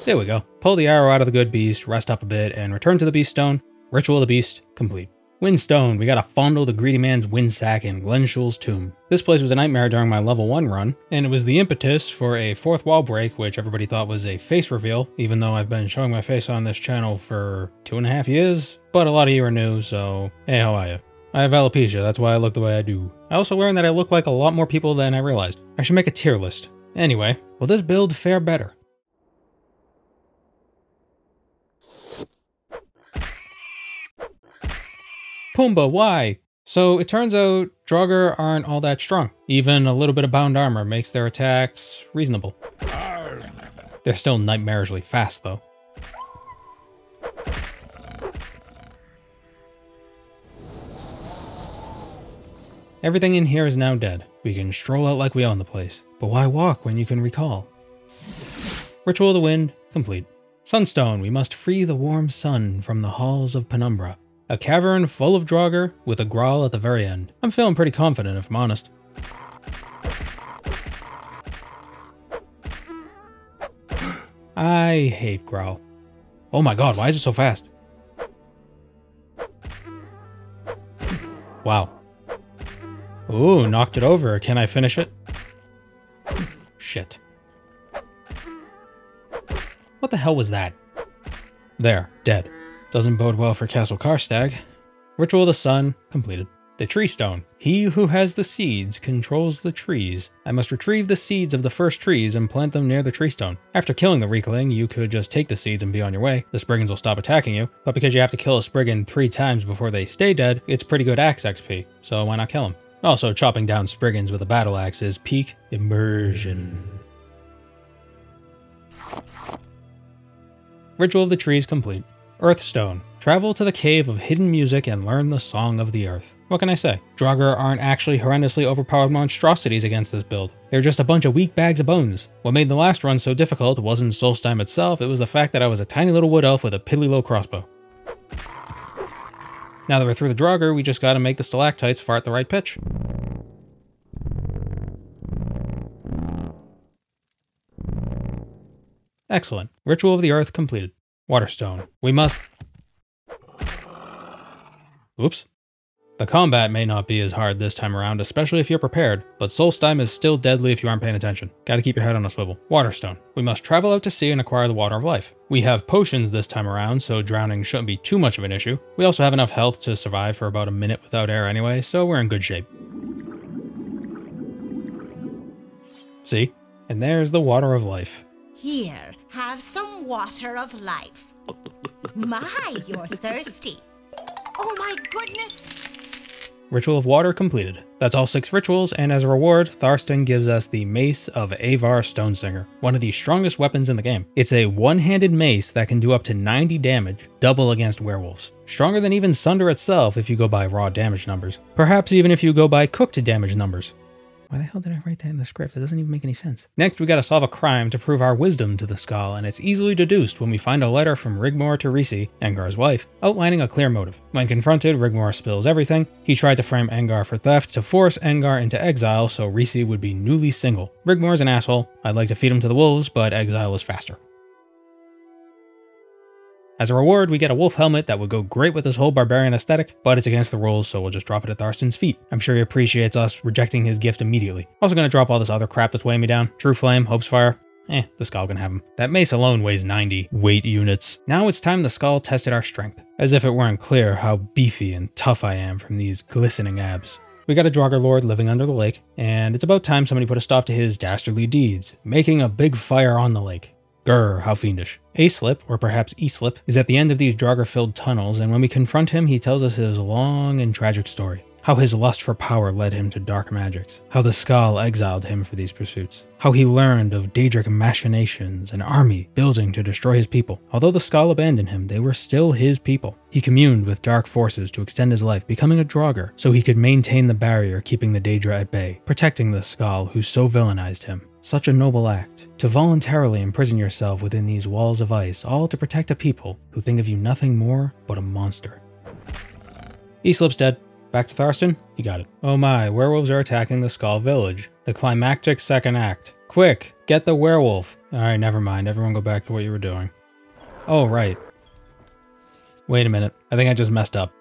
There we go. Pull the arrow out of the good beast, rest up a bit, and return to the Beast Stone. Ritual of the Beast complete. Windstone, we gotta fondle the greedy man's windsack in Glenshul's tomb. This place was a nightmare during my level 1 run, and it was the impetus for a 4th wall break, which everybody thought was a face reveal, even though I've been showing my face on this channel for 2.5 years, but a lot of you are new, so hey, how are you? I have alopecia, that's why I look the way I do. I also learned that I look like a lot more people than I realized. I should make a tier list. Anyway, will this build fare better? Pumbaa, why? So it turns out Draugr aren't all that strong. Even a little bit of bound armor makes their attacks reasonable. They're still nightmarishly fast though. Everything in here is now dead. We can stroll out like we own the place. But why walk when you can recall? Ritual of the Wind, complete. Sunstone, we must free the warm sun from the halls of Penumbra. A cavern full of Draugr with a Grawl at the very end. I'm feeling pretty confident if I'm honest. I hate Grawl. Oh my god, why is it so fast? Wow. Ooh, knocked it over. Can I finish it? Shit. What the hell was that? There, dead. Doesn't bode well for Castle Karstag. Ritual of the Sun, completed. The Tree Stone. He who has the seeds controls the trees. I must retrieve the seeds of the first trees and plant them near the Tree Stone. After killing the Reekling, you could just take the seeds and be on your way. The Spriggans will stop attacking you, but because you have to kill a Spriggan 3 times before they stay dead, it's pretty good axe XP, so why not kill them? Also, chopping down Spriggans with a battle axe is peak immersion. Ritual of the Trees complete. Earthstone. Travel to the Cave of Hidden Music and learn the Song of the Earth. What can I say? Draugr aren't actually horrendously overpowered monstrosities against this build. They're just a bunch of weak bags of bones. What made the last run so difficult wasn't Solstheim itself, it was the fact that I was a tiny little wood elf with a piddly low crossbow. Now that we're through the Draugr, we just gotta make the stalactites fart the right pitch. Excellent. Ritual of the Earth completed. Waterstone. We must... Oops. The combat may not be as hard this time around, especially if you're prepared, but Solstheim is still deadly if you aren't paying attention. Gotta keep your head on a swivel. Waterstone. We must travel out to sea and acquire the Water of Life. We have potions this time around, so drowning shouldn't be too much of an issue. We also have enough health to survive for about a minute without air anyway, so we're in good shape. See? And there's the Water of Life. Here, have some water of life. My, you're thirsty. Oh my goodness! Ritual of Water completed. That's all 6 rituals, and as a reward, Tharstan gives us the Mace of Avar Stonesinger, one of the strongest weapons in the game. It's a one-handed mace that can do up to 90 damage, double against werewolves. Stronger than even Sunder itself if you go by raw damage numbers. Perhaps even if you go by cooked damage numbers. Why the hell did I write that in the script? It doesn't even make any sense. Next, we gotta solve a crime to prove our wisdom to the skull, and it's easily deduced when we find a letter from Rigmor to Risi, Angar's wife, outlining a clear motive. When confronted, Rigmor spills everything. He tried to frame Angar for theft to force Angar into exile so Risi would be newly single. Rigmor's an asshole. I'd like to feed him to the wolves, but exile is faster. As a reward, we get a wolf helmet that would go great with this whole barbarian aesthetic, but it's against the rules, so we'll just drop it at Tharston's feet. I'm sure he appreciates us rejecting his gift immediately. Also gonna drop all this other crap that's weighing me down. True Flame, Hope's Fire. The skull can have him. That mace alone weighs 90 weight units. Now it's time the skull tested our strength. As if it weren't clear how beefy and tough I am from these glistening abs. We got a Draugr Lord living under the lake, and it's about time somebody put a stop to his dastardly deeds, making a big fire on the lake. Grr, how fiendish. A-Slip, or perhaps E-Slip, is at the end of these Draugr-filled tunnels, and when we confront him, he tells us his long and tragic story. How his lust for power led him to dark magics. How the skull exiled him for these pursuits. How he learned of Daedric machinations, an army building to destroy his people. Although the skull abandoned him, they were still his people. He communed with dark forces to extend his life, becoming a Draugr, so he could maintain the barrier keeping the Daedra at bay, protecting the skull who so villainized him. Such a noble act, to voluntarily imprison yourself within these walls of ice, all to protect a people who think of you nothing more but a monster. E-Slip's dead. Back to Tharston? You got it. Oh my, werewolves are attacking the Skull Village. The climactic second act. Quick, get the werewolf. Alright, never mind. Everyone go back to what you were doing. Oh, right. Wait a minute. I think I just messed up.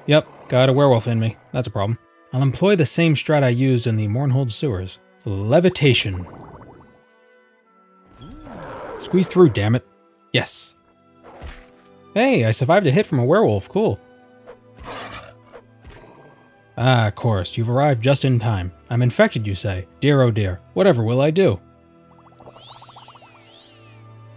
Yep, got a werewolf in me. That's a problem. I'll employ the same strat I used in the Mournhold sewers. Levitation. Squeeze through, damn it. Yes. Hey, I survived a hit from a werewolf. Cool. Ah, of course. You've arrived just in time. I'm infected, you say. Dear oh dear. Whatever will I do?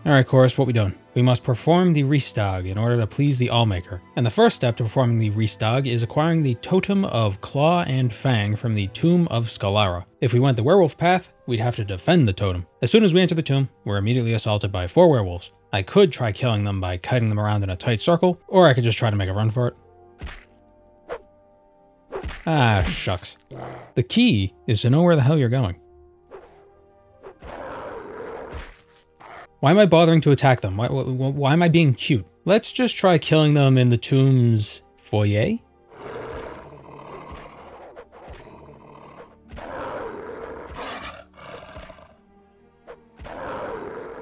Alright, Chorus, what we doing? We must perform the Restag in order to please the Allmaker. And the first step to performing the Restag is acquiring the Totem of Claw and Fang from the Tomb of Scalara. If we went the werewolf path, we'd have to defend the totem. As soon as we enter the tomb, we're immediately assaulted by 4 werewolves. I could try killing them by kiting them around in a tight circle, or I could just try to make a run for it. Ah, shucks. The key is to know where the hell you're going. Why am I bothering to attack them? Why am I being cute? Let's just try killing them in the tomb's foyer?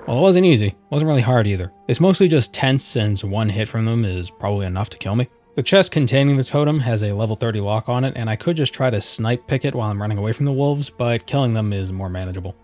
Well, it wasn't easy. It wasn't really hard either. It's mostly just tense since one hit from them is probably enough to kill me. The chest containing the totem has a level 30 lock on it, and I could just try to snipe pick it while I'm running away from the wolves, but killing them is more manageable.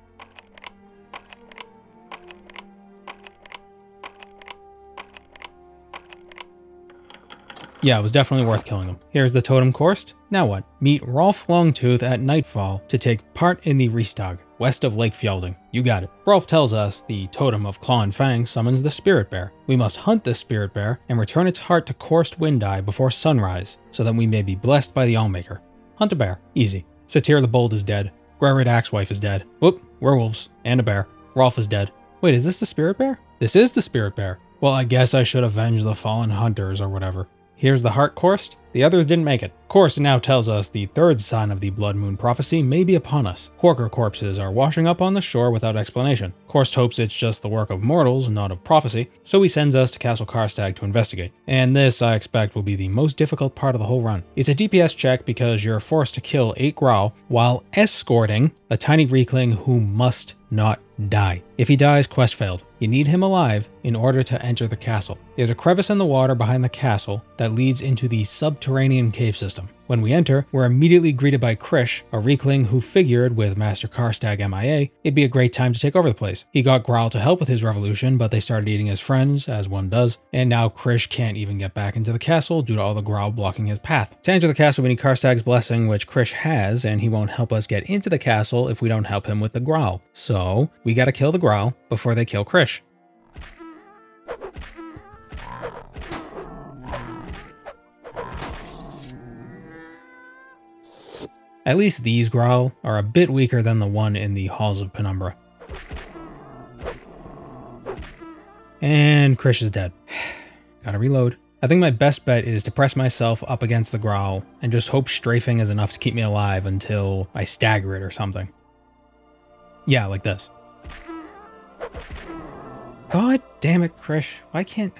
Yeah, it was definitely worth killing them. Here's the totem coursed. Now what? Meet Rolf Longtooth at nightfall to take part in the Restag, west of Lake Fjelding. You got it. Rolf tells us the Totem of Claw and Fang summons the Spirit Bear. We must hunt the Spirit Bear and return its heart to Coursed Windeye before sunrise, so that we may be blessed by the Allmaker. Hunt a bear. Easy. Satyr the Bold is dead. Grerid Axewife is dead. Whoop, werewolves, and a bear. Rolf is dead. Wait, is this the Spirit Bear? This is the Spirit Bear. Well, I guess I should avenge the fallen hunters or whatever. Here's the heart coursed. The others didn't make it. Coursed now tells us the third sign of the Bloodmoon prophecy may be upon us. Horker corpses are washing up on the shore without explanation. Coursed hopes it's just the work of mortals, not of prophecy, so he sends us to Castle Karstag to investigate. And this, I expect, will be the most difficult part of the whole run. It's a DPS check because you're forced to kill 8 Growl while escorting a tiny Reekling who must not die. If he dies, quest failed. You need him alive in order to enter the castle. There's a crevice in the water behind the castle that leads into the subterranean cave system. When we enter, we're immediately greeted by Krish, a Reekling who figured, with Master Karstag MIA, it'd be a great time to take over the place. He got Growl to help with his revolution, but they started eating his friends, as one does, and now Krish can't even get back into the castle due to all the Growl blocking his path. To enter the castle, we need Karstag's blessing, which Krish has, and he won't help us get into the castle if we don't help him with the Growl. So, we gotta kill the Growl before they kill Krish. At least these Growl are a bit weaker than the one in the Halls of Penumbra. And Krish is dead. Gotta reload. I think my best bet is to press myself up against the growl and just hope strafing is enough to keep me alive until I stagger it or something. Yeah, like this. God damn it, Krish. Why can't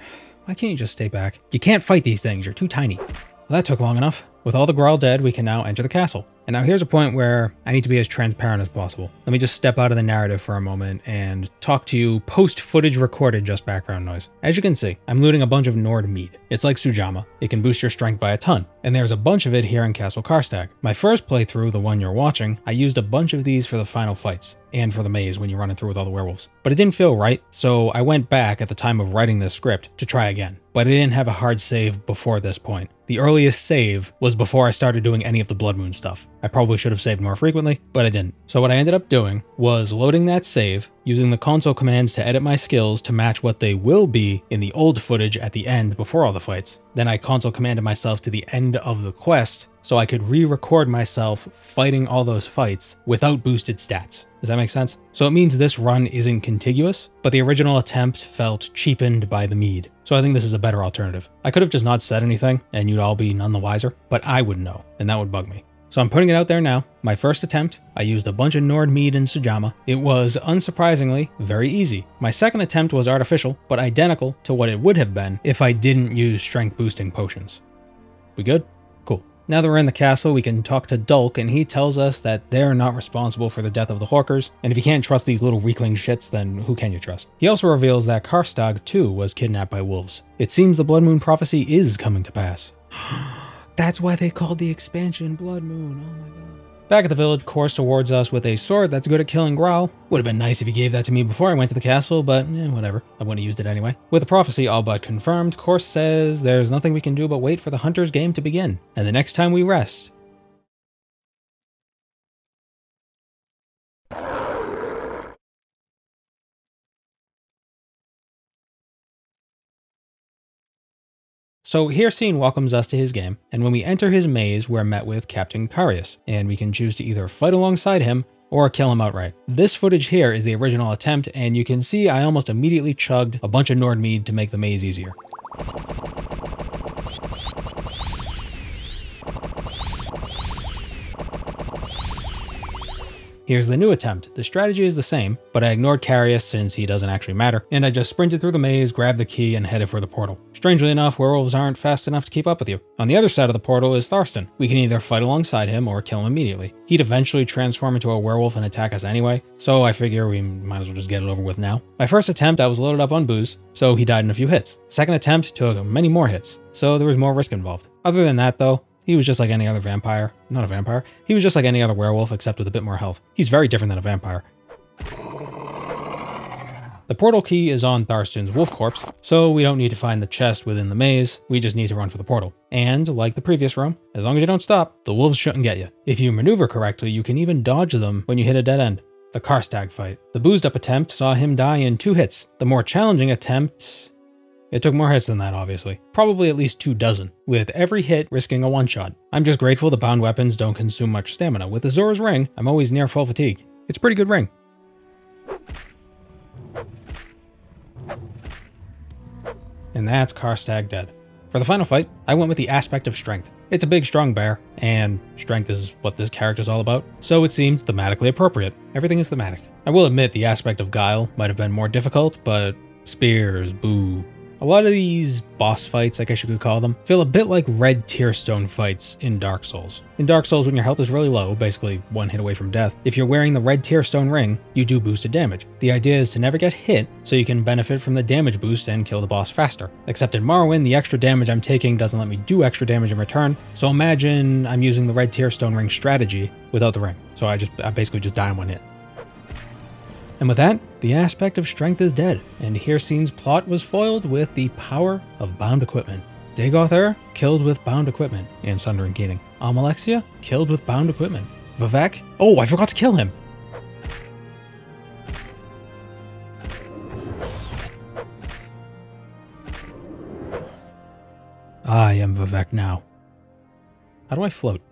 you just stay back? You can't fight these things, you're too tiny. Well, that took long enough. With all the growl dead, we can now enter the castle. And now here's a point where I need to be as transparent as possible. Let me just step out of the narrative for a moment and talk to you post-footage recorded, just background noise. As you can see, I'm looting a bunch of Nord meat. It's like Sujamma. It can boost your strength by a ton. And there's a bunch of it here in Castle Karstag. My first playthrough, the one you're watching, I used a bunch of these for the final fights and for the maze when you're running through with all the werewolves. But it didn't feel right, so I went back at the time of writing this script to try again. But I didn't have a hard save before this point. The earliest save was before I started doing any of the Bloodmoon stuff. I probably should have saved more frequently, but I didn't. So what I ended up doing was loading that save, using the console commands to edit my skills to match what they will be in the old footage at the end before all the fights. Then I console commanded myself to the end of the quest so I could re-record myself fighting all those fights without boosted stats. Does that make sense? So it means this run isn't contiguous, but the original attempt felt cheapened by the mead. So I think this is a better alternative. I could have just not said anything and you'd all be none the wiser, but I would know, and that would bug me. So I'm putting it out there now. My first attempt, I used a bunch of Nord mead and Sujamma. It was, unsurprisingly, very easy. My second attempt was artificial, but identical to what it would have been if I didn't use strength boosting potions. We good? Cool. Now that we're in the castle, we can talk to Dulk, and he tells us that they're not responsible for the death of the Hawkers, and if you can't trust these little weakling shits, then who can you trust? He also reveals that Karstag, too, was kidnapped by wolves. It seems the Bloodmoon prophecy is coming to pass. That's why they called the expansion Bloodmoon, oh my god. Back at the village, Kors towards us with a sword that's good at killing growl. Would have been nice if he gave that to me before I went to the castle, but whatever. I wouldn't have used it anyway. With the prophecy all but confirmed, Kors says there's nothing we can do but wait for the hunter's game to begin. And the next time we rest, so Hircine welcomes us to his game, and when we enter his maze, we're met with Captain Carius, and we can choose to either fight alongside him or kill him outright. This footage here is the original attempt, and you can see I almost immediately chugged a bunch of Nord mead to make the maze easier. Here's the new attempt. The strategy is the same, but I ignored Carius since he doesn't actually matter, and I just sprinted through the maze, grabbed the key, and headed for the portal. Strangely enough, werewolves aren't fast enough to keep up with you. On the other side of the portal is Tharstan. We can either fight alongside him or kill him immediately. He'd eventually transform into a werewolf and attack us anyway, so I figure we might as well just get it over with now. My first attempt, I was loaded up on booze, so he died in a few hits. Second attempt took many more hits, so there was more risk involved. Other than that though, he was just like any other vampire. Not a vampire. He was just like any other werewolf, except with a bit more health. He's very different than a vampire. The portal key is on Tharstan's wolf corpse, so we don't need to find the chest within the maze, we just need to run for the portal. And, like the previous room, as long as you don't stop, the wolves shouldn't get you. If you maneuver correctly, you can even dodge them when you hit a dead end. The Karstag fight. The boozed up attempt saw him die in 2 hits. The more challenging attempt... it took more hits than that, obviously. Probably at least 24, with every hit risking a one-shot. I'm just grateful the bound weapons don't consume much stamina. With Azura's ring, I'm always near full fatigue. It's a pretty good ring. And that's Karstag dead. For the final fight, I went with the aspect of strength. It's a big, strong bear, and strength is what this character's all about, so it seems thematically appropriate. Everything is thematic. I will admit the aspect of guile might have been more difficult, but spears, boo. A lot of these boss fights, I guess you could call them, feel a bit like red tearstone fights in Dark Souls. In Dark Souls, when your health is really low, basically 1 hit away from death, if you're wearing the red tearstone ring, you do boosted damage. The idea is to never get hit, so you can benefit from the damage boost and kill the boss faster. Except in Morrowind, the extra damage I'm taking doesn't let me do extra damage in return, so imagine I'm using the red tearstone ring strategy without the ring. So I basically just die in 1 hit. And with that, the aspect of strength is dead, and Hircine's plot was foiled with the power of bound equipment. Dagoth killed with bound equipment, and Sundering Keating. Amalexia killed with bound equipment. Vivek? Oh, I forgot to kill him! I am Vivek now. How do I float?